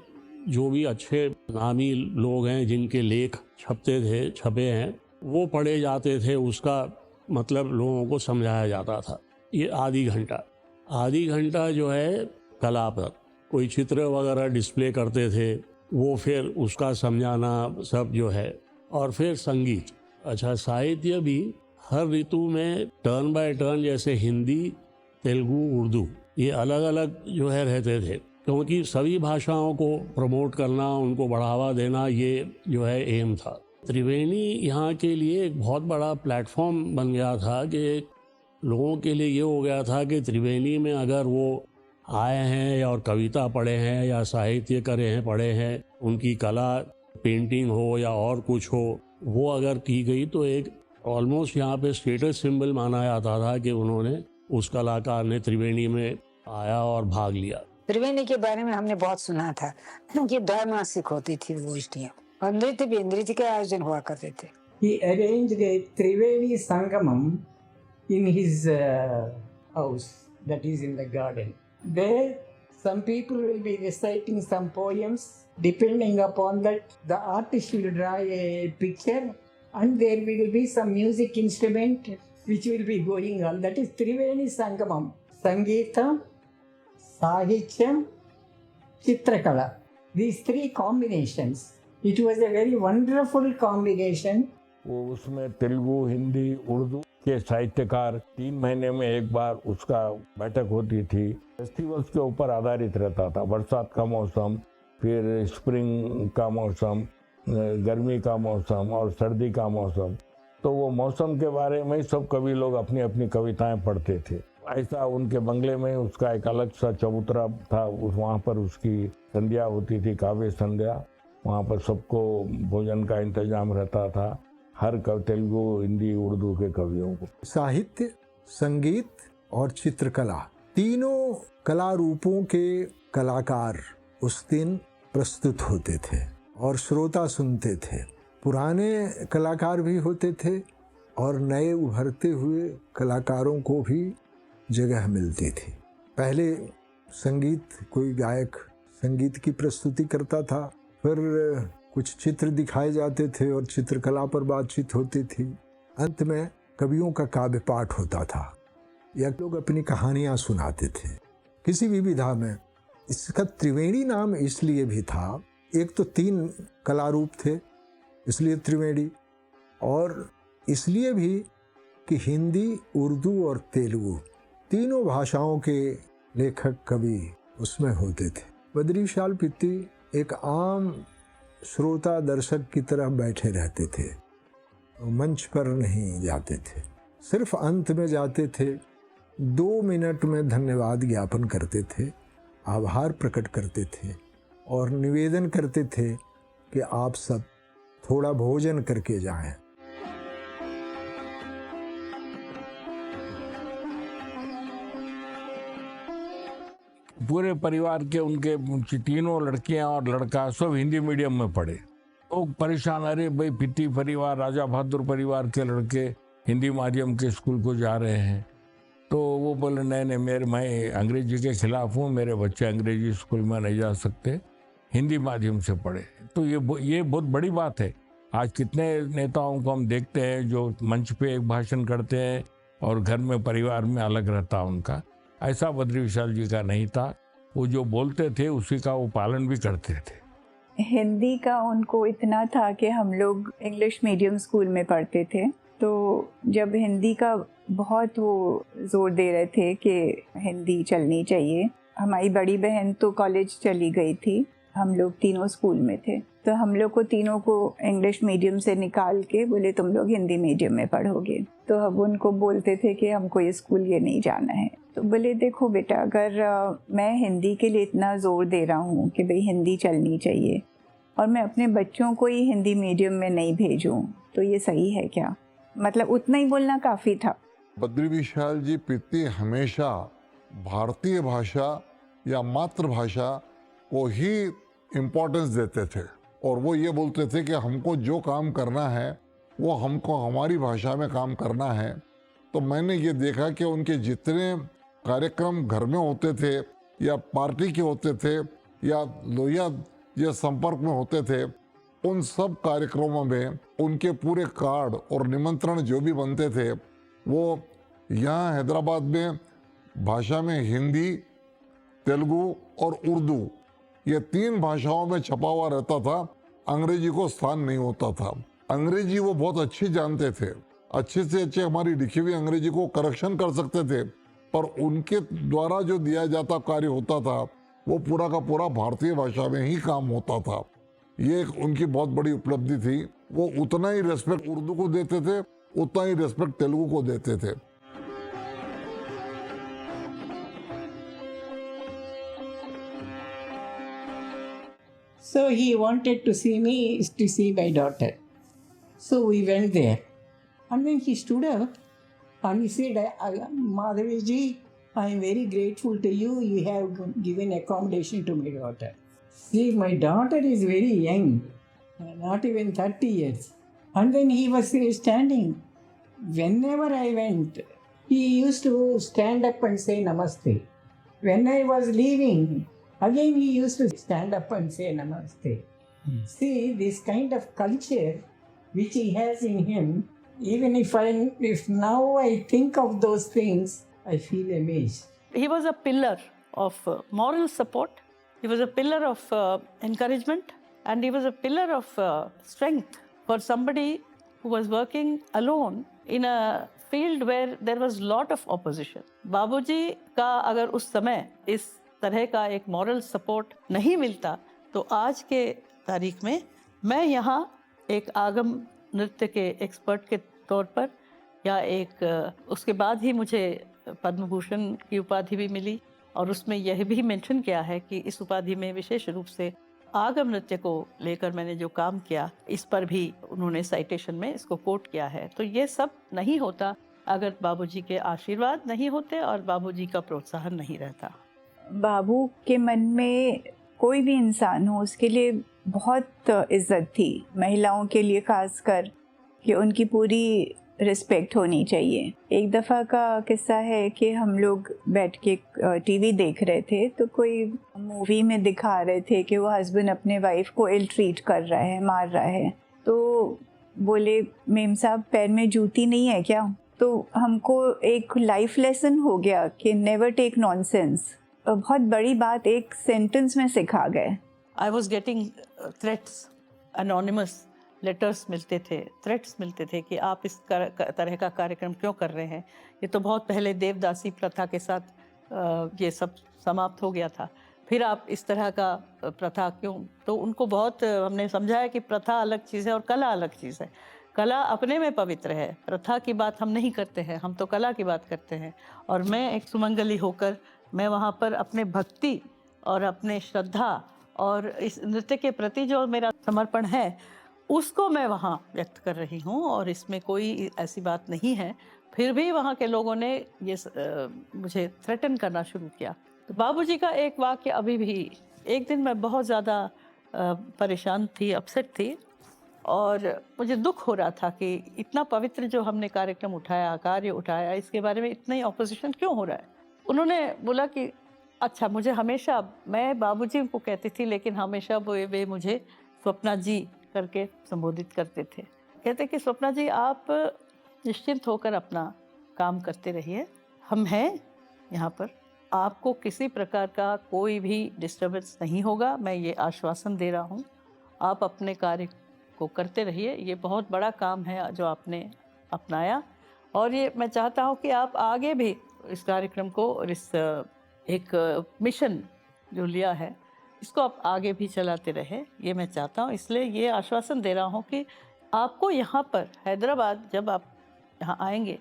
जो भी अच्छे नामी लोग हैं जिनके लेख छपे हैं वो पढ़े जाते थे। उसका मतलब लोगों को समझाया जाता था। ये आधी घंटा जो है कला पर, कोई चित्र वगैरह डिस्प्ले करते थे, वो फिर उसका समझाना सब जो है। और फिर संगीत। अच्छा, साहित्य भी हर ऋतु में टर्न बाय टर्न, जैसे हिंदी, तेलुगु, उर्दू, ये अलग अलग जो है रहते थे, क्योंकि सभी भाषाओं को प्रमोट करना, उनको बढ़ावा देना, ये जो है एम था। त्रिवेणी यहाँ के लिए एक बहुत बड़ा प्लेटफॉर्म बन गया था कि लोगों के लिए ये हो गया था कि त्रिवेणी में अगर वो आए हैं और कविता पढ़े हैं या साहित्य पढ़े हैं, उनकी कला, पेंटिंग हो या और कुछ हो, वो अगर की गई तो एक ऑलमोस्ट यहाँ पे स्टेटस सिंबल माना जाता था कि उन्होंने, उस कलाकार ने त्रिवेणी में आया और भाग लिया। त्रिवेणी के बारे में हमने बहुत सुना था कि द्वैमासिक होती थी वो गोष्ठियाँ, और नृत्य के आयोजन हुआ करते थे। He arranged a Triveni Sangamam in his house that is in the garden. There some people will be reciting some poems. Depending upon that, the artist will draw a picture and there will be some music instrument which will be going on. That is Triveni Sangamam. Sangeetam, Sahityam, Chitrakala. These 3 combinations. It was a very wonderful combination. वो उसमें तेलुगु, हिंदी, उर्दू के साहित्यकार 3 महीने में एक बार उसका बैठक होती थी। फेस्टिवल्स के ऊपर आधारित रहता था। बरसात का मौसम, फिर स्प्रिंग का मौसम, गर्मी का मौसम और सर्दी का मौसम। तो वो मौसम के बारे में सब कवि लोग अपनी अपनी कविताएं पढ़ते थे। ऐसा उनके बंगले में उसका एक अलग सा चबूतरा था। वहाँ पर उसकी संध्या होती थी, काव्य संध्या। वहाँ पर सबको भोजन का इंतजाम रहता था, हर तेलुगु, हिंदी, उर्दू के कवियों को। साहित्य, संगीत और चित्रकला, तीनों कला रूपों के कलाकार उस दिन प्रस्तुत होते थे और श्रोता सुनते थे। पुराने कलाकार भी होते थे और नए उभरते हुए कलाकारों को भी जगह मिलती थी। पहले संगीत, कोई गायक संगीत की प्रस्तुति करता था, फिर कुछ चित्र दिखाए जाते थे और चित्रकला पर बातचीत होती थी। अंत में कवियों का काव्य पाठ होता था या लोग अपनी कहानियाँ सुनाते थे। किसी भी विधा में इसका त्रिवेणी नाम इसलिए भी था, एक तो 3 कला रूप थे इसलिए त्रिवेणी, और इसलिए भी कि हिंदी, उर्दू और तेलुगु तीनों भाषाओं के लेखक कवि उसमें होते थे। बद्री विशाल पित्ती एक आम श्रोता दर्शक की तरह बैठे रहते थे, मंच पर नहीं जाते थे। सिर्फ अंत में जाते थे, 2 मिनट में धन्यवाद ज्ञापन करते थे, आभार प्रकट करते थे और निवेदन करते थे कि आप सब थोड़ा भोजन करके जाएं। पूरे परिवार के उनके 3 लड़कियां और लड़का सब हिंदी मीडियम में पढ़े। तो परेशान, अरे भाई पित्ती परिवार, राजा बहादुर परिवार के लड़के हिंदी माध्यम के स्कूल को जा रहे हैं। तो वो बोले नहीं, मैं अंग्रेजी के खिलाफ हूँ, मेरे बच्चे अंग्रेजी स्कूल में नहीं जा सकते, हिंदी माध्यम से पढ़े। तो ये बहुत बड़ी बात है। आज कितने नेताओं को हम देखते हैं जो मंच पे एक भाषण करते हैं और घर में परिवार में अलग रहता उनका। ऐसा बद्री विशाल जी का नहीं था। वो जो बोलते थे उसी का वो पालन भी करते थे। हिंदी का उनको इतना था कि हम लोग इंग्लिश मीडियम स्कूल में पढ़ते थे, तो जब हिंदी का बहुत वो ज़ोर दे रहे थे कि हिंदी चलनी चाहिए। हमारी बड़ी बहन तो कॉलेज चली गई थी, हम लोग तीनों स्कूल में थे, तो हम लोग को तीनों को इंग्लिश मीडियम से निकाल के बोले तुम लोग हिंदी मीडियम में पढ़ोगे। तो अब उनको बोलते थे कि हमको ये स्कूल ये नहीं जाना है। तो बोले देखो बेटा, अगर मैं हिंदी के लिए इतना ज़ोर दे रहा हूँ कि भाई हिंदी चलनी चाहिए और मैं अपने बच्चों को ही हिंदी मीडियम में नहीं भेजूँ तो ये सही है क्या? मतलब उतना ही बोलना काफ़ी था। बद्री विशाल जी पित्ती हमेशा भारतीय भाषा या मातृभाषा को ही इम्पोर्टेंस देते थे और वो ये बोलते थे कि हमको जो काम करना है वो हमको हमारी भाषा में काम करना है। तो मैंने ये देखा कि उनके जितने कार्यक्रम घर में होते थे या पार्टी के होते थे या लोहिया या संपर्क में होते थे, उन सब कार्यक्रमों में उनके पूरे कार्ड और निमंत्रण जो भी बनते थे वो यहाँ हैदराबाद में भाषा में हिंदी, तेलुगु और उर्दू ये 3 भाषाओं में छपा हुआ रहता था। अंग्रेजी को स्थान नहीं होता था। अंग्रेजी वो बहुत अच्छी जानते थे, अच्छे से अच्छे हमारी लिखी हुई अंग्रेजी को करेक्शन कर सकते थे, पर उनके द्वारा जो दिया जाता कार्य होता था वो पूरा का पूरा भारतीय भाषा में ही काम होता था। ये एक उनकी बहुत बड़ी उपलब्धि थी। वो उतना ही रेस्पेक्ट उर्दू को देते थे, उतना ही रेस्पेक्ट तेलुगु को देते थे। So he wanted to see me, to see my daughter. So we went there. And then he stood up and he said, Madhaviji, I am very grateful to you. You have given accommodation to my daughter. See, my daughter is very young, not even 30 years. And then he was standing. Whenever I went, he used to stand up and say namaste. When I was leaving, again he used to stand up and say namaste. See, this kind of culture which he has in him, even if now I think of those things, I feel amazed. He was a pillar of moral support. He was a pillar of encouragement, and he was a pillar of strength for somebody who was working alone in a field where there was lot of opposition. बाबूजी का अगर उस समय इस तरह का एक moral support नहीं मिलता तो आज के तारीख में मैं यहाँ एक आगम नृत्य के एक्सपर्ट के तौर पर या उसके बाद ही मुझे पद्म भूषण की उपाधि भी मिली और उसमें यह भी मेंशन किया है कि इस उपाधि में विशेष रूप से आगम नृत्य को लेकर मैंने जो काम किया इस पर भी उन्होंने साइटेशन में इसको कोट किया है। तो ये सब नहीं होता अगर बाबूजी के आशीर्वाद नहीं होते और बाबूजी का प्रोत्साहन नहीं रहता। बाबू के मन में कोई भी इंसान हो उसके लिए बहुत इज्जत थी, महिलाओं के लिए खासकर कि उनकी पूरी रिस्पेक्ट होनी चाहिए। एक दफ़ा का किस्सा है कि हम लोग बैठ के टीवी देख रहे थे तो कोई मूवी में दिखा रहे थे कि वो हस्बैंड अपने वाइफ को इल ट्रीट कर रहा है, मार रहा है। तो बोले मेम साहब पैर में जूती नहीं है क्या? तो हमको एक लाइफ लेसन हो गया कि नेवर टेक नॉनसेंस। बहुत बड़ी बात एक सेंटेंस में सिखा गए। I was getting threats, anonymous letters मिलते थे, थ्रेट्स मिलते थे कि आप इस तरह का कार्यक्रम क्यों कर रहे हैं। ये तो बहुत पहले देवदासी प्रथा के साथ ये सब समाप्त हो गया था, फिर आप इस तरह का प्रथा क्यों? तो उनको बहुत हमने समझाया कि प्रथा अलग चीज़ है और कला अलग चीज़ है। कला अपने में पवित्र है, प्रथा की बात हम नहीं करते हैं, हम तो कला की बात करते हैं। और मैं एक सुमंगली होकर मैं वहाँ पर अपने भक्ति और अपने श्रद्धा और इस नृत्य के प्रति जो मेरा समर्पण है उसको मैं वहाँ व्यक्त कर रही हूँ और इसमें कोई ऐसी बात नहीं है। फिर भी वहाँ के लोगों ने ये मुझे थ्रेटन करना शुरू किया। तो बाबूजी का एक वाक्य अभी भी, एक दिन मैं बहुत ज़्यादा परेशान थी, अपसेट थी और मुझे दुख हो रहा था कि इतना पवित्र जो हमने कार्यक्रम उठाया, कार्य उठाया, इसके बारे में इतना ही ऑपोजिशन क्यों हो रहा है। उन्होंने बोला कि अच्छा, मुझे हमेशा, मैं बाबूजी को कहती थी लेकिन हमेशा वे मुझे स्वप्ना जी करके संबोधित करते थे। कहते कि स्वप्ना जी आप निश्चिंत होकर अपना काम करते रहिए, हम हैं यहाँ पर, आपको किसी प्रकार का कोई भी डिस्टर्बेंस नहीं होगा, मैं ये आश्वासन दे रहा हूँ। आप अपने कार्य को करते रहिए, ये बहुत बड़ा काम है जो आपने अपनाया, और ये मैं चाहता हूँ कि आप आगे भी इस कार्यक्रम को और इस एक मिशन जो लिया है इसको आप आगे भी चलाते रहे, ये मैं चाहता हूँ। इसलिए ये आश्वासन दे रहा हूँ कि आपको यहाँ पर हैदराबाद जब आप यहाँ आएंगे,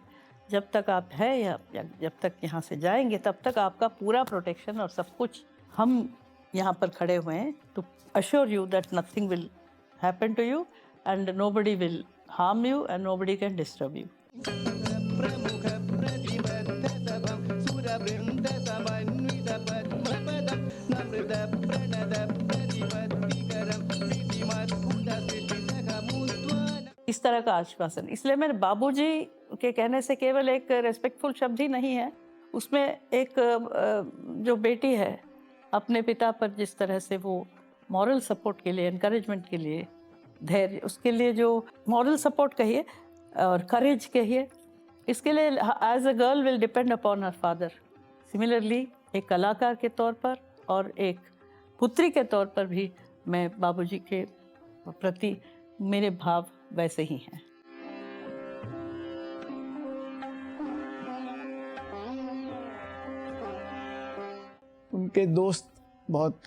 जब तक आप हैं या जब तक यहाँ से जाएंगे, तब तक आपका पूरा प्रोटेक्शन और सब कुछ हम यहाँ पर खड़े हुए हैं to assure you that nothing will happen to you and nobody will harm you and nobody can disturb you. इस तरह का आश्वासन, इसलिए मेरे बाबूजी के कहने से केवल एक रेस्पेक्टफुल शब्द ही नहीं है, उसमें एक जो बेटी है अपने पिता पर जिस तरह से वो मॉरल सपोर्ट के लिए, एनकरेजमेंट के लिए, धैर्य, उसके लिए जो मॉरल सपोर्ट कहिए और करेज कहिए, इसके लिए as a girl will depend upon her father. Similarly एक कलाकार के तौर पर और एक पुत्री के तौर पर भी मैं बाबूजी के प्रति मेरे भाव वैसे ही हैं। उनके दोस्त बहुत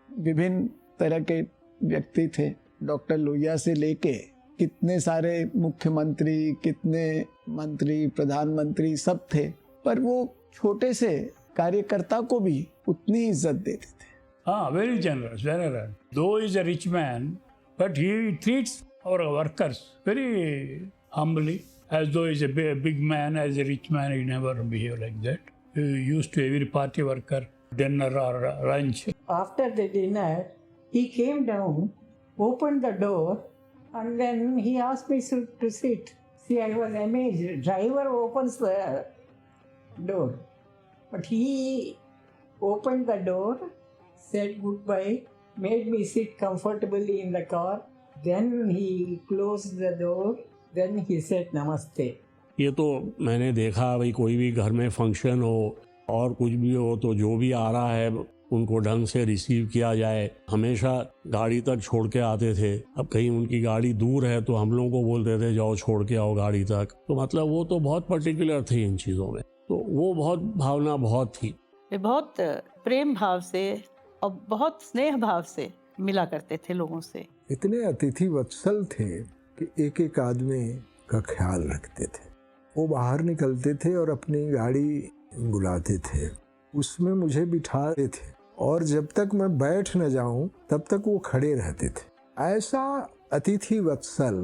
विभिन्न तरह के व्यक्ति थे। डॉक्टर लोहिया से लेके कितने सारे मुख्यमंत्री, कितने मंत्री, प्रधानमंत्री सब थे, पर वो छोटे से कार्यकर्ता को भी उतनी इज्जत देते थे। हाँ, very generous, generous. Though he is a rich man, but he treats our workers very humbly, as though he is a big man, as a rich man. He never behave like that. He used to every party worker dinner or lunch. After the dinner, he came down, opened the door, and then he asked me to sit. See, I was amazed. Driver opens the door, but he opened the door, said goodbye, made me sit comfortably in the car. Then he closed the door. Then he said namaste. ये तो मैंने देखा, भाई कोई भी घर में function हो और कुछ भी हो तो जो भी आ रहा है उनको ढंग से रिसीव किया जाए। हमेशा गाड़ी तक छोड़ के आते थे। अब कहीं उनकी गाड़ी दूर है तो हम लोगों को बोलते थे जाओ छोड़ के आओ गाड़ी तक। तो मतलब वो तो बहुत पर्टिकुलर थे इन चीज़ों में, तो वो बहुत भावना बहुत थी। वे बहुत प्रेम भाव से और बहुत स्नेह भाव से मिला करते थे लोगों से। इतने अतिथि वत्सल थे कि एक एक आदमी का ख्याल रखते थे। वो बाहर निकलते थे और अपनी गाड़ी बुलाते थे, उसमें मुझे बिठाते थे और जब तक मैं बैठ न जाऊं तब तक वो खड़े रहते थे। ऐसा अतिथि वत्सल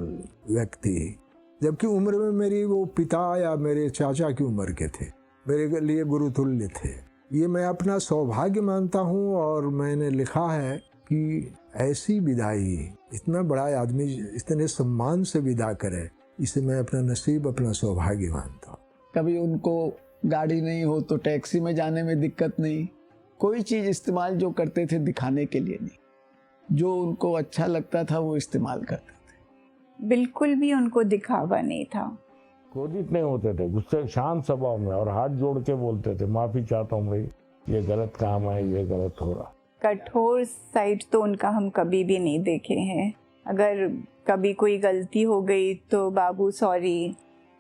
व्यक्ति, जबकि उम्र में मेरी वो पिता या मेरे चाचा की उम्र के थे, मेरे लिए गुरुतुल्य थे। ये मैं अपना सौभाग्य मानता हूँ और मैंने लिखा है कि ऐसी विदाई, इतना बड़ा आदमी इतने सम्मान से विदा करे, इसे मैं अपना नसीब, अपना सौभाग्य मानता हूँ। कभी उनको गाड़ी नहीं हो तो टैक्सी में जाने में दिक्कत नहीं, कोई चीज़ इस्तेमाल जो करते थे दिखाने के लिए नहीं, जो उनको अच्छा लगता था वो इस्तेमाल करते थे। बिल्कुल भी उनको दिखावा नहीं था। क्रोधित नहीं होते थे, गुस्से शांत स्वभाव में, और हाथ जोड़ के बोलते थे माफ़ी चाहता हूँ भाई, ये गलत काम है, ये गलत हो रहा। कठोर साइड तो उनका हम कभी भी नहीं देखे हैं। अगर कभी कोई गलती हो गई तो बाबू सॉरी,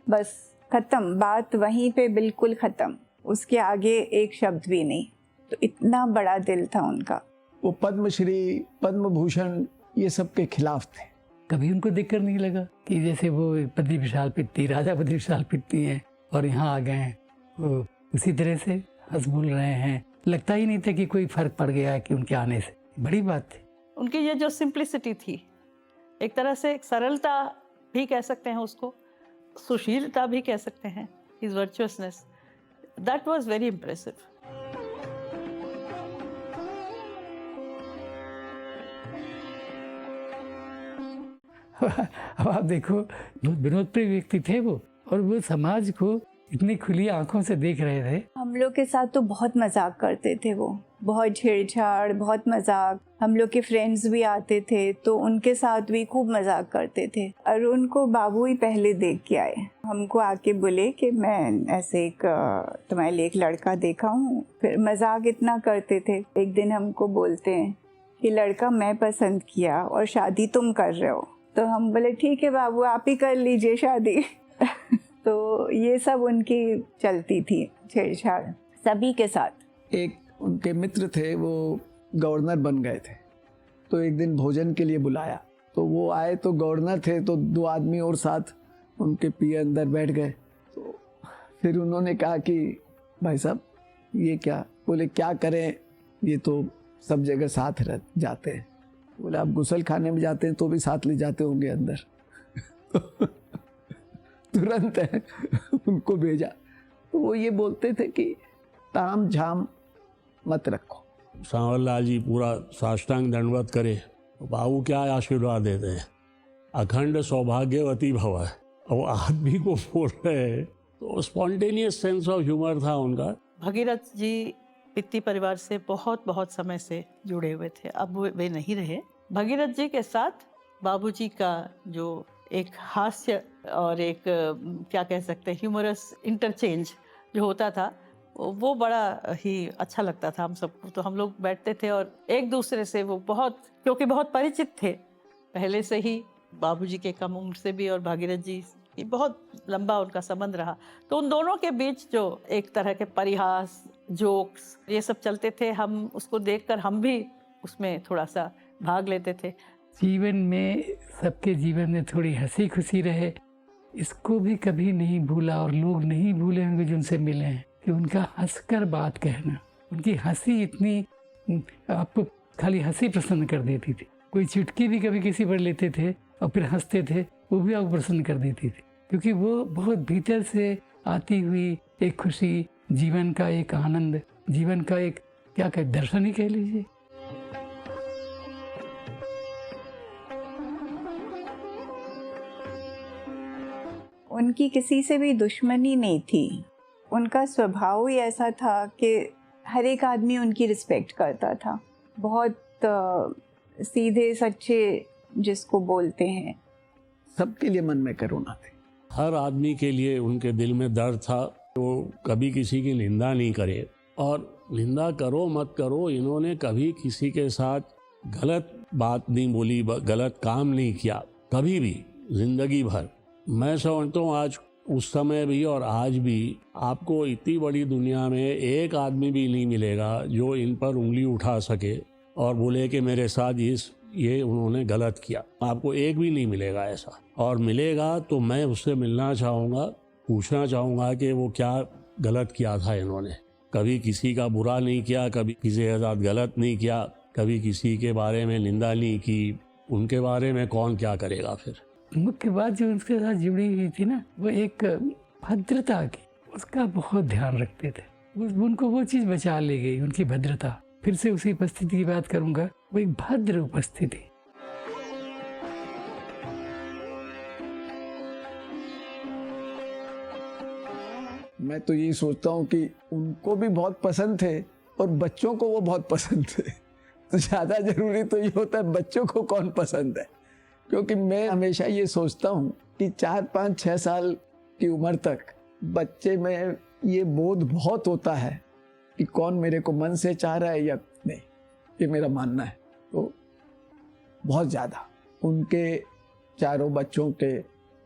बस ख़त्म, बात वहीं पे बिल्कुल ख़त्म, उसके आगे एक शब्द भी नहीं। तो इतना बड़ा दिल था उनका। वो पद्मश्री, पद्म भूषण ये सब के खिलाफ थे। कभी उनको देखकर नहीं लगा कि जैसे वो बद्री विशाल पित्ती, राजा बद्री विशाल पित्ती हैं और यहाँ आ गए हैं, वो उसी तरह से हंस बोल रहे हैं। लगता ही नहीं था कि कोई फर्क पड़ गया है कि उनके आने से। बड़ी बात थी उनकी ये जो सिंप्लिसिटी थी, एक तरह से एक सरलता भी कह सकते हैं उसको, सुशीलता भी कह सकते हैं, his virtuousness, that was very impressive. अब आप देखो, बहुत विनोद प्रिय व्यक्ति थे वो, और वो समाज को इतनी खुली आंखों से देख रहे थे। हम लोग के साथ तो बहुत मजाक करते थे वो, बहुत छेड़छाड़, बहुत मजाक। हम लोग के फ्रेंड्स भी आते थे तो उनके साथ भी खूब मजाक करते थे। और उनको बाबू ही पहले देख के आए, हमको आके बोले कि मैं ऐसे एक तुम्हारे लिए एक लड़का देखा हूँ। फिर मजाक इतना करते थे। एक दिन हमको बोलते हैं कि लड़का मैं पसंद किया और शादी तुम कर रहे हो। तो हम बोले ठीक है बाबू, आप ही कर लीजिए शादी। तो ये सब उनकी चलती थी छेड़छाड़ सभी के साथ। एक उनके मित्र थे, वो गवर्नर बन गए थे, तो एक दिन भोजन के लिए बुलाया। तो वो आए तो गवर्नर थे, तो 2 आदमी और साथ उनके पिए अंदर बैठ गए। तो फिर उन्होंने कहा कि भाई साहब ये क्या? बोले क्या करें, ये तो सब जगह साथ रह जाते हैं। बोले आप गुसल खाने में जाते हैं तो भी साथ ले जाते होंगे अंदर। तुरंत है उनको भेजा। तो वो ये बोलते थे कि ताम झाम मत रखो। सांवर लाल जी पूरा साष्टांग दंडवत करे तो बाबू क्या आशीर्वाद देते हैं, अखंड सौभाग्यवती भव। और आदमी को बोल रहे हैं तो स्पॉन्टेनियस सेंस ऑफ ह्यूमर था उनका। भगीरथ जी पित्ती परिवार से बहुत बहुत समय से जुड़े हुए थे, अब वे नहीं रहे। भगीरथ जी के साथ बाबूजी का जो एक हास्य और एक क्या कह सकते हैं ह्यूमरस इंटरचेंज जो होता था, वो बड़ा ही अच्छा लगता था हम सबको। तो हम लोग बैठते थे और एक दूसरे से वो बहुत, क्योंकि बहुत परिचित थे पहले से ही, बाबूजी के कम उम्र से भी और भागीरथ जी की बहुत लंबा उनका संबंध रहा। तो उन दोनों के बीच जो एक तरह के परिहास, जोक्स, ये सब चलते थे, हम उसको देखकर हम भी उसमें थोड़ा सा भाग लेते थे। जीवन में सबके जीवन में थोड़ी हंसी खुशी रहे, इसको भी कभी नहीं भूला और लोग नहीं भूले होंगे जिनसे मिले हैं, कि उनका हंसकर बात कहना। उनकी हंसी इतनी, आपको खाली हंसी प्रसन्न कर देती थी। कोई चुटकी भी कभी किसी पर लेते थे और फिर हंसते थे, वो भी आपको प्रसन्न कर देती थी, क्योंकि वो बहुत भीतर से आती हुई एक खुशी, जीवन का एक आनंद, जीवन का एक क्या कह दर्शन ही कह लीजिए। उनकी किसी से भी दुश्मनी नहीं थी। उनका स्वभाव ही ऐसा था कि हर एक आदमी उनकी रिस्पेक्ट करता था। बहुत सीधे सच्चे जिसको बोलते हैं। सबके लिए मन में करुणा थी। हर आदमी के लिए उनके दिल में दर्द था। वो कभी किसी की निंदा नहीं करे, और निंदा करो मत करो, इन्होंने कभी किसी के साथ गलत बात नहीं बोली, गलत काम नहीं किया कभी भी जिंदगी भर। मैं समझता हूँ आज उस समय भी और आज भी आपको इतनी बड़ी दुनिया में एक आदमी भी नहीं मिलेगा जो इन पर उंगली उठा सके और बोले कि मेरे साथ ये उन्होंने गलत किया। आपको एक भी नहीं मिलेगा ऐसा, और मिलेगा तो मैं उससे मिलना चाहूँगा, पूछना चाहूँगा कि वो क्या गलत किया था इन्होंने। कभी किसी का बुरा नहीं किया, कभी किसी के साथ गलत नहीं किया, कभी किसी के बारे में निंदा नहीं की। उनके बारे में कौन क्या करेगा फिर। मुख्य बात जो उनके साथ जुड़ी हुई थी ना, वो एक भद्रता की, उसका बहुत ध्यान रखते थे। उनको वो चीज़ बचा ले गई, उनकी भद्रता। फिर से उसी उपस्थिति की बात करूंगा, वो एक भद्र उपस्थिति। मैं तो यही सोचता हूँ कि उनको भी बहुत पसंद थे और बच्चों को वो बहुत पसंद थे। तो ज़्यादा जरूरी तो ये होता है बच्चों को कौन पसंद है, क्योंकि मैं हमेशा ये सोचता हूँ कि 4, 5, 6 साल की उम्र तक बच्चे में ये बोध बहुत होता है कि कौन मेरे को मन से चाह रहा है या नहीं, ये मेरा मानना है। तो बहुत ज़्यादा उनके चारों बच्चों के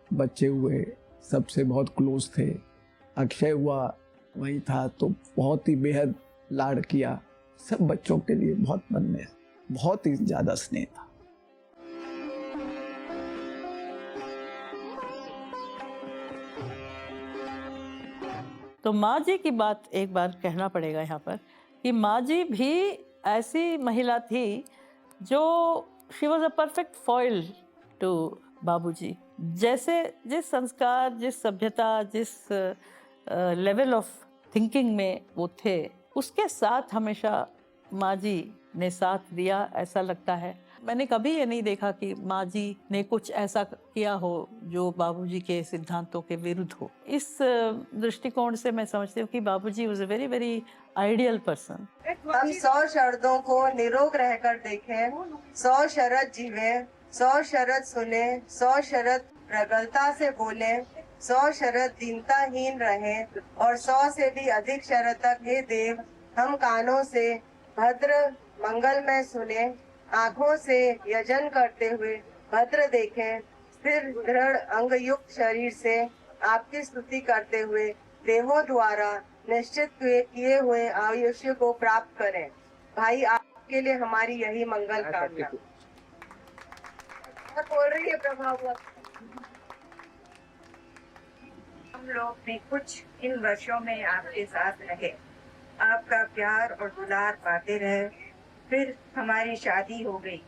बच्चे हुए, सबसे बहुत क्लोज थे। अक्षय हुआ वही था तो बहुत ही बेहद लाड़ किया। सब बच्चों के लिए बहुत मन में बहुत ही ज़्यादा स्नेह था। तो माँ जी की बात एक बार कहना पड़ेगा यहाँ पर कि माँ जी भी ऐसी महिला थी जो she was a perfect foil to Babuji. जैसे जिस संस्कार, जिस सभ्यता, जिस लेवल ऑफ थिंकिंग में वो थे, उसके साथ हमेशा माँ जी ने साथ दिया, ऐसा लगता है। मैंने कभी ये नहीं देखा कि माँ जी ने कुछ ऐसा किया हो जो बाबूजी के सिद्धांतों के विरुद्ध हो। इस दृष्टिकोण से मैं समझती हूँ कि बाबूजी was a very very ideal person. हम 100 शरदों को निरोग रहकर देखें, 100 शरद जीवे, 100 शरद सुने, 100 शरद प्रगल्भता से बोले, 100 शरद दीनताहीन रहे और 100 से भी अधिक शरद तक हे देव हम कानों से भद्र मंगलमय सुने, आँखों से यजन करते हुए भद्र देखें, स्थिर दृढ़ अंग युक्त शरीर से आपकी स्तुति करते हुए देवों द्वारा निश्चित किए हुए आयुष्य को प्राप्त करें। भाई आपके लिए हमारी यही मंगल कामना। बोल रही है प्रभाव। हम लोग भी कुछ इन वर्षों में आपके साथ रहे, आपका प्यार और दुलार पाते रहे। फिर हमारी शादी हो गई,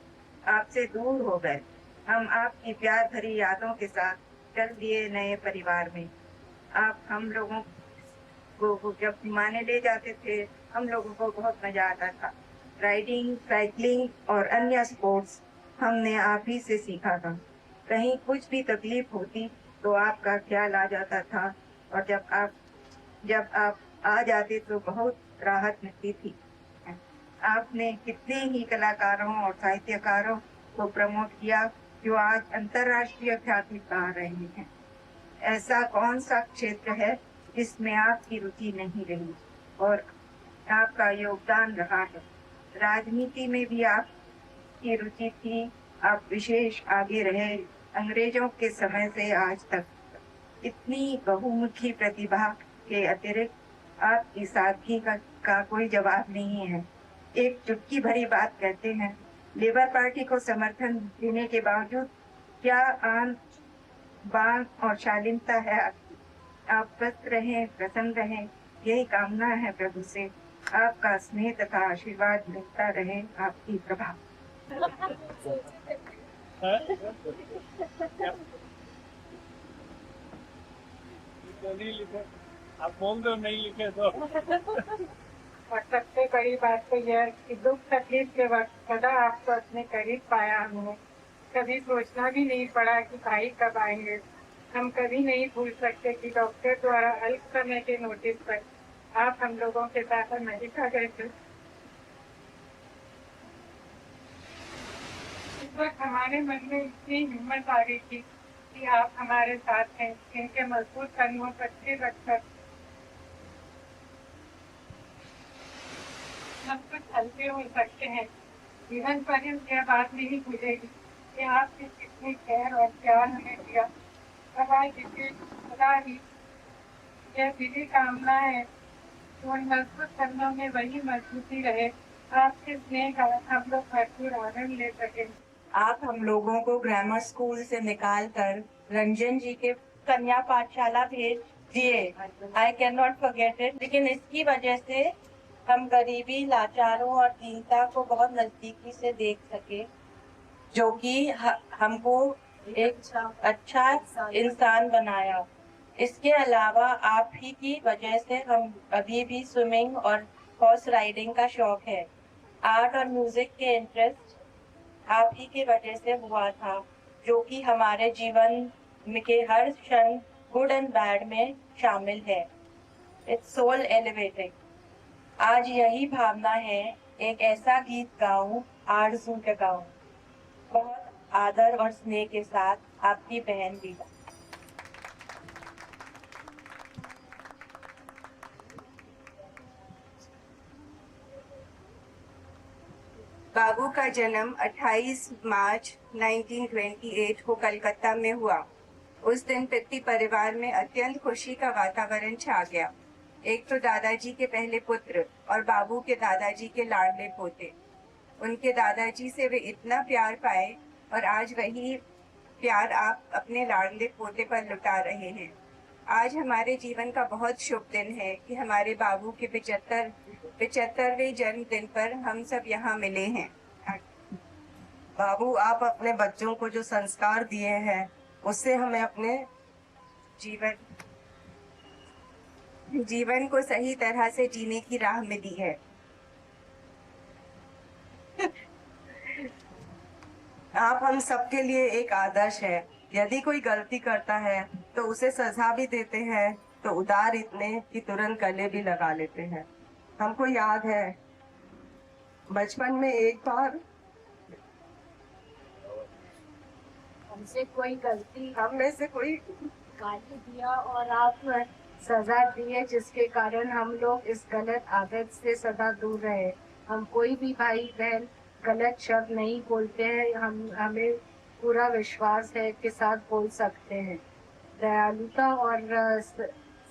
आपसे दूर हो गए। हम आपकी प्यार भरी यादों के साथ चल दिए नए परिवार में। आप हम लोगों को जब घुमाने ले जाते थे, हम लोगों को बहुत मजा आता था। राइडिंग, साइकिलिंग और अन्य स्पोर्ट्स हमने आप ही से सीखा था। कहीं कुछ भी तकलीफ होती तो आपका ख्याल आ जाता था और जब आप आ जाते तो बहुत राहत मिलती थी। आपने कितने ही कलाकारों और साहित्यकारों को प्रमोट किया जो आज अंतर्राष्ट्रीय ख्याति पा रहे हैं। ऐसा कौन सा क्षेत्र है जिसमें आपकी रुचि नहीं रही और आपका योगदान रहा है। राजनीति में भी आपकी रुचि थी, आप विशेष आगे रहे। अंग्रेजों के समय से आज तक इतनी बहुमुखी प्रतिभा के अतिरिक्त आपकी सादगी का कोई जवाब नहीं है। एक चुटकी भरी बात कहते हैं, लेबर पार्टी को समर्थन देने के बावजूद क्या आन बान और शालीनता है आपकी। आप स्वस्थ रहें, प्रसन्न रहें, यही कामना है प्रभु से। आपका स्नेह तथा आशीर्वाद मिलता रहे। आपकी प्रभा। आप बोल दो, नहीं लिखे तो। और सबसे बड़ी बात तो यह कि दुख तकलीफ के वक्त सदा आपको अपने करीब पाया हमने। कभी सोचना भी नहीं पड़ा कि भाई कब आएंगे। हम कभी नहीं भूल सकते कि डॉक्टर द्वारा अल्प समय के नोटिस पर आप हम लोगों के साथ अमेरिका गए थे। इस वक्त हमारे मन में इतनी हिम्मत आ गई थी कि आप हमारे साथ हैं। इनके मजबूत कदमों पर सिर रखकर हम कुछ हल्के हो सकते हैं। जीवन पर यह बात नहीं भूलेगी कि आपने कितनी खैर और प्यार हमें दिया। सदा ही यह दिली कामना है कि उन मजबूत कदमों में वही मजबूती रहे। आपके स्नेह का हम लोग भरपूर आनंद ले सकें। आप हम लोगों को ग्रामर स्कूल से निकाल कर रंजन जी के कन्या पाठशाला भेज दिए। I can not forget it. लेकिन इसकी वजह से हम गरीबी, लाचारों और दीनता को बहुत नजदीकी से देख सके, जो कि हमको एक अच्छा इंसान बनाया। इसके अलावा आप ही की वजह से हम अभी भी स्विमिंग और हॉर्स राइडिंग का शौक है। आर्ट और म्यूजिक के इंटरेस्ट आप ही की वजह से हुआ था, जो कि हमारे जीवन के हर क्षण गुड एंड बैड में शामिल है। It's soul elevating. आज यही भावना है, एक ऐसा गीत गाऊं, आरज़ू जगाऊं। बहुत आदर और स्नेह के साथ आपकी बहन वीना। बाबू का जन्म 28 मार्च 1928 को कलकत्ता में हुआ। उस दिन पित्ती परिवार में अत्यंत खुशी का वातावरण छा गया। एक तो दादाजी के पहले पुत्र और बाबू के दादाजी के लाडले पोते। उनके दादाजी से वे इतना प्यार पाए और आज वही प्यार आप अपने लाडले पोते पर लुटा रहे हैं। आज हमारे जीवन का बहुत शुभ दिन है कि हमारे बाबू के 75वें जन्मदिन पर हम सब यहाँ मिले हैं। बाबू, आप अपने बच्चों को जो संस्कार दिए हैं उससे हमें अपने जीवन को सही तरह से जीने की राह मिली है। आप हम सबके लिए एक आदर्श है। यदि कोई गलती करता है तो उसे सजा भी देते हैं, तो उदार इतने कि तुरंत गले भी लगा लेते हैं। हमको याद है बचपन में एक बार हम में से कोई गाली दिया और आप सजा दिए, जिसके कारण हम लोग इस गलत आदत से सदा दूर रहे। हम कोई भी भाई बहन गलत शब्द नहीं बोलते हैं। हमें पूरा विश्वास है के साथ बोल सकते हैं। दयालुता और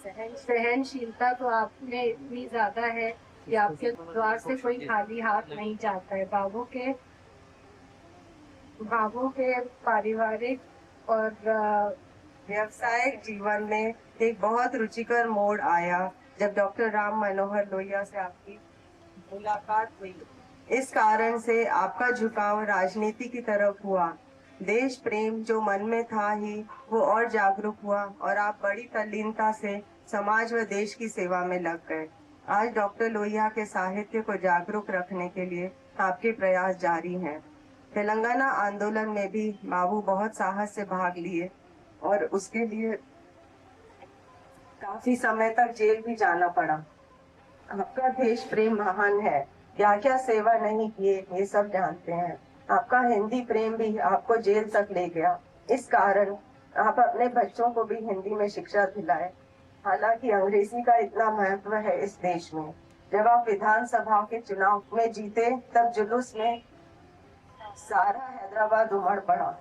सहनशीलता तो आप में इतनी ज्यादा है कि आपके द्वार से कोई खाली हाथ नहीं जाता है। बाबू के पारिवारिक और व्यावसायिक जीवन में एक बहुत रुचिकर मोड़ आया जब डॉक्टर राम मनोहर लोहिया से आपकी मुलाकात हुई। इस कारण से आपका झुकाव राजनीति की तरफ हुआ। देश प्रेम जो मन में था ही वो और जागरूक हुआ और आप बड़ी तल्लीनता से समाज व देश की सेवा में लग गए। आज डॉक्टर लोहिया के साहित्य को जागरूक रखने के लिए आपके प्रयास जारी हैं। तेलंगाना आंदोलन में भी बाबू बहुत साहस से भाग लिए और उसके लिए काफी समय तक जेल भी जाना पड़ा। आपका देश प्रेम महान है, क्या क्या सेवा नहीं किए ये सब जानते हैं। आपका हिंदी प्रेम भी आपको जेल तक ले गया। इस कारण आप अपने बच्चों को भी हिंदी में शिक्षा दिलाए। हालांकि अंग्रेजी का इतना महत्व है इस देश में। जब आप विधानसभा के चुनाव में जीते तब जुलूस में सारा हैदराबाद उमड़ पड़ा।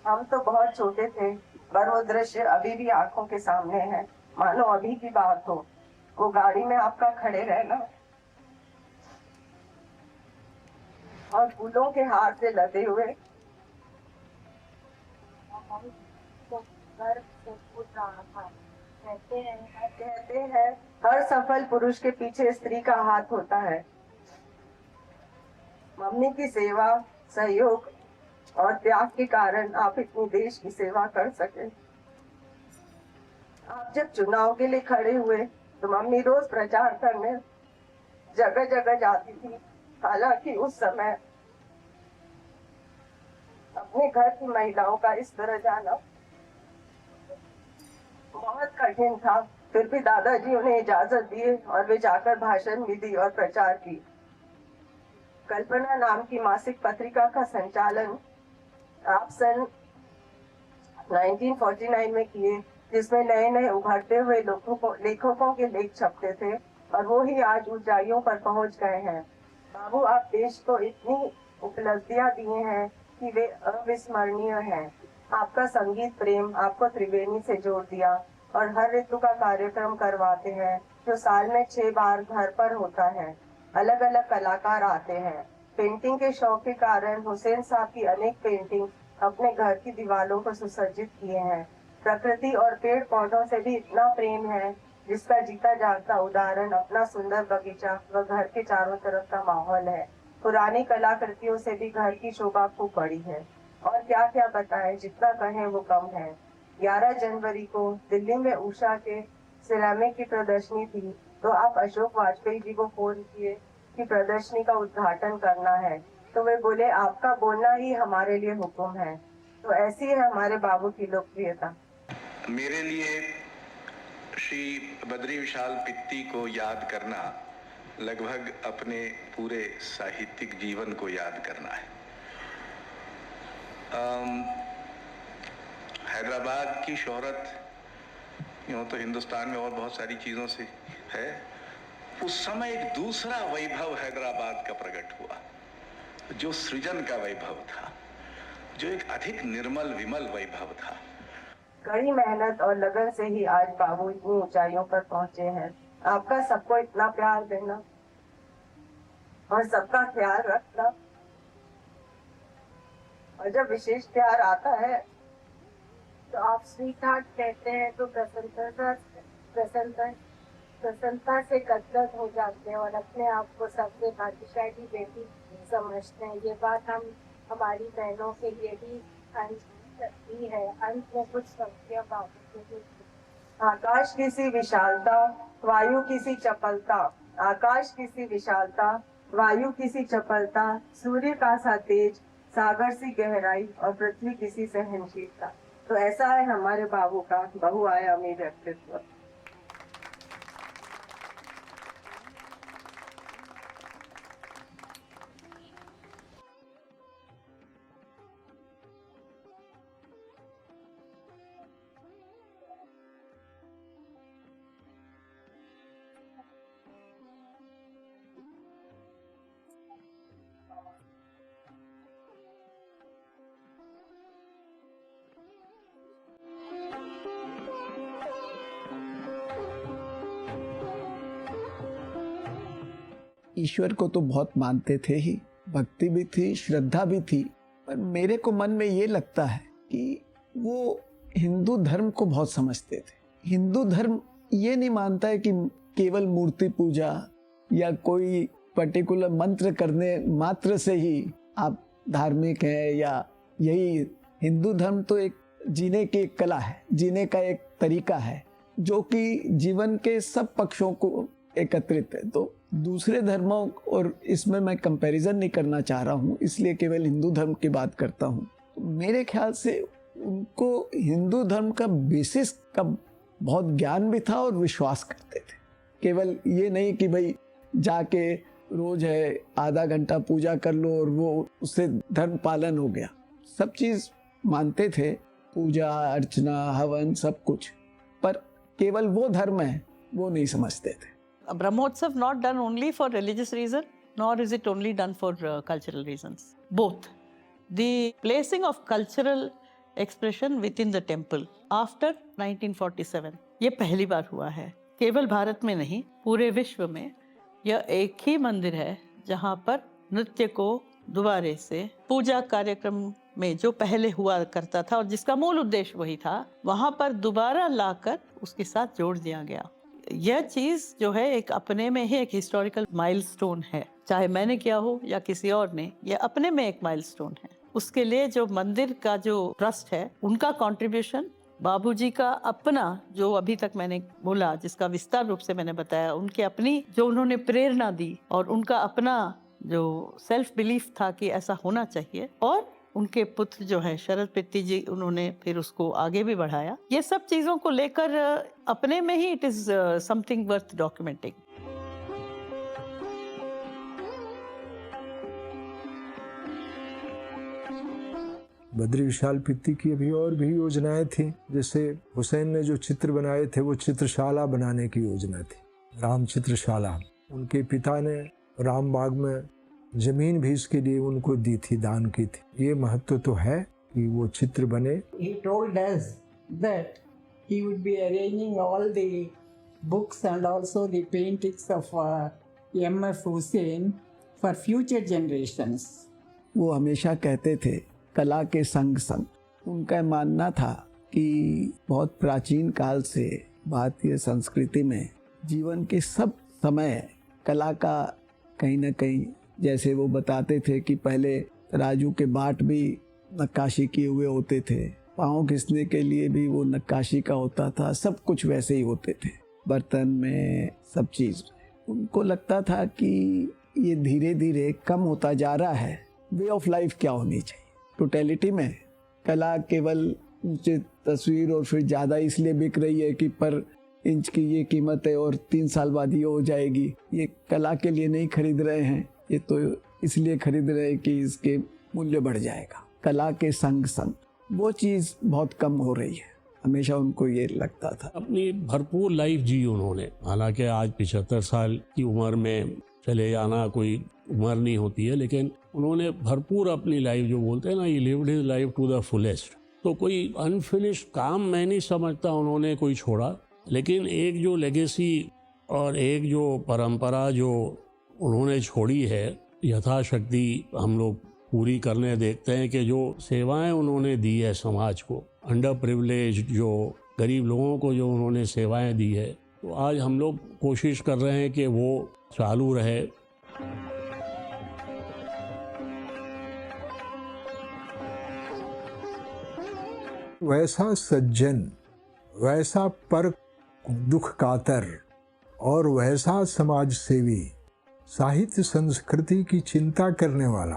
हम तो बहुत छोटे थे पर वो दृश्य अभी भी आंखों के सामने है, मानो अभी की बात हो। वो गाड़ी में आपका खड़े रहना और फूलों के हार से लदे हुए कहते हैं हर सफल पुरुष के पीछे स्त्री का हाथ होता है। मम्मी की सेवा, सहयोग और त्याग के कारण आप इतनी देश की सेवा कर सके। आप जब चुनाव के लिए खड़े हुए तो मम्मी रोज प्रचार करने जगह जगह जाती थी। हालांकि उस समय अपने घर की महिलाओं का इस तरह जाना बहुत कठिन था, फिर भी दादाजी उन्हें इजाजत दिए और वे जाकर भाषण भी दी और प्रचार की। कल्पना नाम की मासिक पत्रिका का संचालन आप सन 1949 में किए, जिसमें नए नए उभरते हुए लेखकों के लेख छपते थे और वो ही आज ऊंचाइयों पर पहुंच गए हैं। बाबू, आप देश को इतनी उपलब्धियां दिए हैं कि वे अविस्मरणीय हैं। आपका संगीत प्रेम आपको त्रिवेणी से जोड़ दिया और हर ऋतु का कार्यक्रम करवाते हैं जो साल में 6 बार घर पर होता है। अलग अलग कलाकार आते हैं। पेंटिंग के शौक के कारण हुसैन साहब की अनेक पेंटिंग अपने घर की दीवारों को सुसज्जित किए हैं। प्रकृति और पेड़ पौधों से भी इतना प्रेम है जिसका जीता जागता उदाहरण अपना सुंदर बगीचा व घर के चारों तरफ का माहौल है। पुरानी कलाकृतियों से भी घर की शोभा खूब बढ़ी है और क्या क्या बताएं, जितना कहें वो कम है। 11 जनवरी को दिल्ली में उषा के सिरेमिक की प्रदर्शनी थी तो आप अशोक वाजपेयी जी को फोन किए कि प्रदर्शनी का उद्घाटन करना है, तो वे बोले आपका बोलना ही हमारे लिए हुक्म है। तो ऐसी है हमारे बाबू की लोकप्रियता। मेरे लिए श्री बद्री विशाल पित्ती को याद करना लगभग अपने पूरे साहित्यिक जीवन को याद करना है। हैदराबाद की शोहरत यूँ तो हिंदुस्तान में और बहुत सारी चीज़ों से है। उस समय एक दूसरा वैभव हैदराबाद का प्रकट हुआ जो सृजन का वैभव था, जो एक अधिक निर्मल विमल वैभव था। कड़ी मेहनत और लगन से ही आज बाबू इतनी ऊंचाइयों पर पहुंचे हैं। आपका सबको इतना प्यार देना और सबका ख्याल रखना, और जब विशेष प्यार आता है तो आप स्वीट हार्ट कहते हैं तो प्रसन्नता से गदगद हो जाते हैं और अपने आप को सबसे भाग्यशाली बेटी समझते हैं। ये बात हम हमारी बहनों के लिए भी है। अंत में कुछ संख्या बाबू। आकाश की सी विशालता, वायु की सी चपलता, आकाश की सी विशालता, वायु की सी चपलता, सूर्य का सा तेज, सागर सी गहराई और पृथ्वी की सी सहनशीलता। तो ऐसा है हमारे बाबू का बहुआयामी व्यक्तित्व। ईश्वर को तो बहुत मानते थे ही, भक्ति भी थी, श्रद्धा भी थी, पर मेरे को मन में ये लगता है कि वो हिंदू धर्म को बहुत समझते थे। हिंदू धर्म ये नहीं मानता है कि केवल मूर्ति पूजा या कोई पर्टिकुलर मंत्र करने मात्र से ही आप धार्मिक हैं, या यही हिंदू धर्म तो एक जीने की एक कला है, जीने का एक तरीका है जो कि जीवन के सब पक्षों को एकत्रित है। तो दूसरे धर्मों, और इसमें मैं कंपैरिजन नहीं करना चाह रहा हूँ, इसलिए केवल हिंदू धर्म की बात करता हूँ। तो मेरे ख्याल से उनको हिंदू धर्म का बेसिस का बहुत ज्ञान भी था और विश्वास करते थे। केवल ये नहीं कि भाई जाके रोज है आधा घंटा पूजा कर लो और वो उससे धर्म पालन हो गया। सब चीज़ मानते थे, पूजा अर्चना हवन सब कुछ, पर केवल वो धर्म है वो नहीं समझते थे। Brahmotsav not done only for religious reason, nor is it only done for cultural reasons. Both. The placing of cultural expression within the temple after 1947, ये पहली बार हुआ है। केवल भारत में नहीं, पूरे विश्व में यह एक ही मंदिर है जहाँ पर नृत्य को दोबारे से पूजा कार्यक्रम में जो पहले हुआ करता था और जिसका मूल उद्देश्य वही था, वहाँ पर दोबारा लाकर उसके साथ जोड़ दिया गया। यह चीज जो है एक अपने में ही एक हिस्टोरिकल माइलस्टोन है, चाहे मैंने किया हो या किसी और ने, यह अपने में एक माइलस्टोन है। उसके लिए जो मंदिर का जो ट्रस्ट है, उनका कंट्रीब्यूशन, बाबूजी का अपना जो अभी तक मैंने बोला, जिसका विस्तार रूप से मैंने बताया, उनके अपनी जो उन्होंने प्रेरणा दी और उनका अपना जो सेल्फ बिलीफ था कि ऐसा होना चाहिए, और उनके पुत्र जो है शरद पित्ती जी, उन्होंने फिर उसको आगे भी बढ़ाया। ये सब चीज़ों को लेकर अपने में ही it is something worth documenting. Badri Vishal Pitti की अभी और भी योजनाएं थी। जैसे हुसैन ने जो चित्र बनाए थे वो चित्रशाला बनाने की योजना थी, राम चित्रशाला। उनके पिता ने रामबाग में जमीन भी इसके लिए उनको दी थी, दान की थी। ये महत्व तो है कि वो चित्र बने। He told us that he would be arranging all the books and also the paintings of M.F. Hussain for future generations. वो हमेशा कहते थे कला के संग संग। उनका मानना था कि बहुत प्राचीन काल से भारतीय संस्कृति में जीवन के सब समय कला का कहीं ना कहीं, जैसे वो बताते थे कि पहले राजू के बाट भी नक्काशी किए हुए होते थे, पाँव घिसने के लिए भी वो नक्काशी का होता था, सब कुछ वैसे ही होते थे, बर्तन में सब चीज़। उनको लगता था कि ये धीरे धीरे कम होता जा रहा है, वे ऑफ लाइफ क्या होनी चाहिए। टोटलिटी में कला केवल ऊंचे तस्वीर और फिर ज़्यादा इसलिए बिक रही है कि पर इंच की ये कीमत है और 3 साल बाद ये हो जाएगी, ये कला के लिए नहीं खरीद रहे हैं, ये तो इसलिए खरीद रहे हैं कि इसके मूल्य बढ़ जाएगा। कला के संग संग वो चीज़ बहुत कम हो रही है, हमेशा उनको ये लगता था। अपनी भरपूर लाइफ जी उन्होंने। हालांकि आज 75 साल की उम्र में चले जाना कोई उम्र नहीं होती है, लेकिन उन्होंने भरपूर अपनी लाइफ, जो बोलते हैं ना, he lived his life to the fullest. तो कोई अनफिनिश्ड काम मैं नहीं समझता उन्होंने कोई छोड़ा, लेकिन एक जो लेगेसी और एक जो परंपरा जो उन्होंने छोड़ी है, यथाशक्ति हम लोग पूरी करने देखते हैं कि जो सेवाएं उन्होंने दी है समाज को, अंडर प्रिविलेज जो गरीब लोगों को जो उन्होंने सेवाएं दी है, तो आज हम लोग कोशिश कर रहे हैं कि वो चालू रहे। वैसा सज्जन, वैसा पर दुख कातर और वैसा समाज सेवी साहित्य संस्कृति की चिंता करने वाला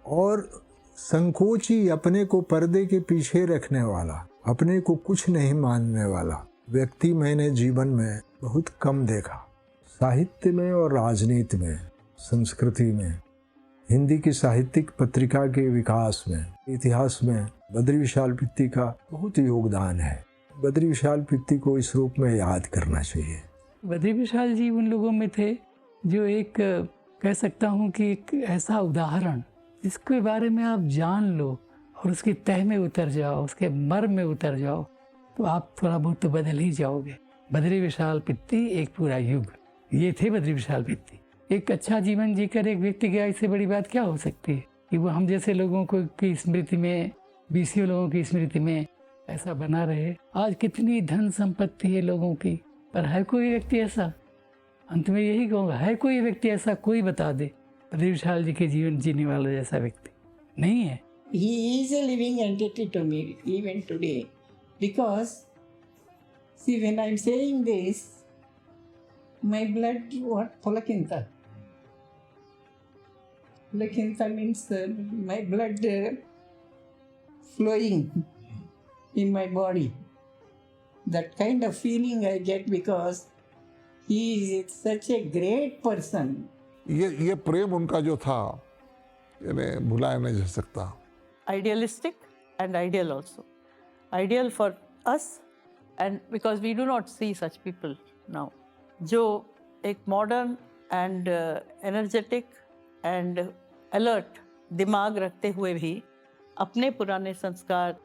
और संकोची अपने को पर्दे के पीछे रखने वाला, अपने को कुछ नहीं मानने वाला व्यक्ति मैंने जीवन में बहुत कम देखा। साहित्य में और राजनीति में, संस्कृति में, हिंदी की साहित्यिक पत्रिका के विकास में, इतिहास में बद्री विशाल पित्ती का बहुत योगदान है। बद्री विशाल पित्ती को इस रूप में याद करना चाहिए। बद्री विशाल जी उन लोगों में थे जो एक कह सकता हूँ कि एक ऐसा उदाहरण जिसके बारे में आप जान लो और उसकी तह में उतर जाओ, उसके मर्म में उतर जाओ, तो आप थोड़ा बहुत तो बदल ही जाओगे। बद्री विशाल पित्ती एक पूरा युग, ये थे बद्री विशाल पित्ती। एक अच्छा जीवन जीकर एक व्यक्ति गया, इससे बड़ी बात क्या हो सकती है कि वो हम जैसे लोगों को की स्मृति में, बीसियों लोगों की स्मृति में ऐसा बना रहे। आज कितनी धन संपत्ति है लोगों की, पर है कोई व्यक्ति ऐसा? अंत में यही कहूँगा, है कोई व्यक्ति ऐसा? कोई बता दे बद्री विशाल जी के जीवन जीने वाला जैसा व्यक्ति नहीं है। He is a living entity to me even today, because see, when I'm saying this, my blood, what pulakinta? Pulakinta means my blood flowing in my body. That kind of feeling I get because he is such a great person. ये प्रेम उनका जो था, इन्हें भुलाया नहीं जा सकता। Idealistic and ideal also. Ideal for us, and because we do not see such people now. जो एक modern and energetic and alert दिमाग रखते हुए भी अपने पुराने संस्कार,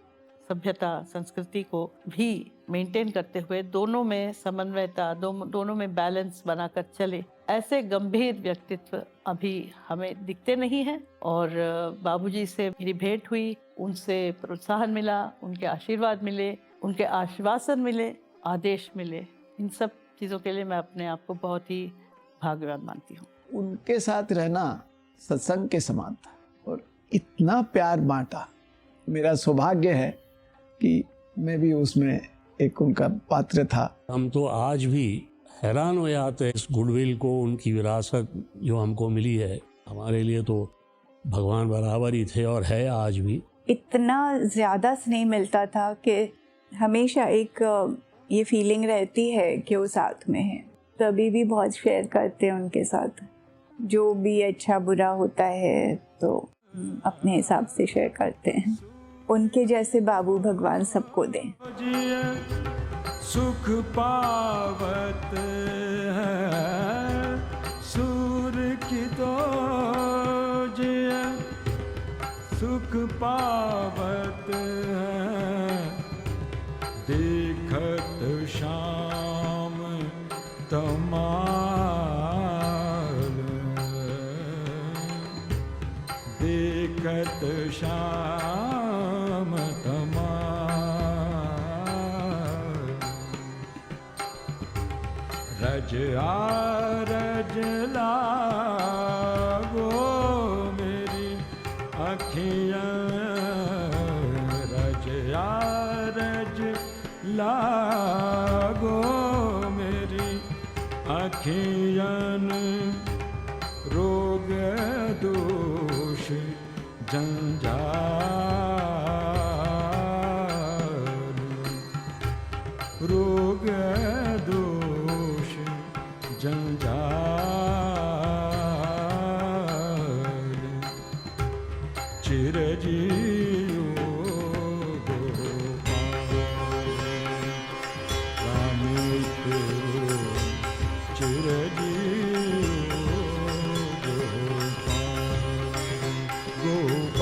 सभ्यता, संस्कृति को भी मेंटेन करते हुए दोनों में समन्वयता, दोनों में बैलेंस बनाकर चले, ऐसे गंभीर व्यक्तित्व अभी हमें दिखते नहीं हैं। और बाबूजी से मेरी भेंट हुई, उनसे प्रोत्साहन मिला, उनके आशीर्वाद मिले, उनके आश्वासन मिले, आदेश मिले। इन सब चीज़ों के लिए मैं अपने आप को बहुत ही भाग्यवान मानती हूँ। उनके साथ रहना सत्संग के समान था और इतना प्यार बांटा। मेरा सौभाग्य है कि मैं भी उसमें एक उनका पात्र था। हम तो आज भी हैरान हो जाते हैं इस गुडविल को, उनकी विरासत जो हमको मिली है। हमारे लिए तो भगवान बराबर ही थे और है आज भी। इतना ज़्यादा स्नेह मिलता था कि हमेशा एक ये फीलिंग रहती है कि वो साथ में है। तभी भी बहुत शेयर करते हैं उनके साथ, जो भी अच्छा बुरा होता है तो अपने हिसाब से शेयर करते हैं। उनके जैसे बाबू भगवान सबको दें। सुख पावत है सूर्य की दौज, सुख पावत है देखत शाम तमाल, देखत शाम तमाल। रज आरज लागो मेरी अखियाँ, रज आरज लागो मेरी अखियन, रोग दोष जंजाल, रोग दोष जंजाल। चिरजीव गोपाल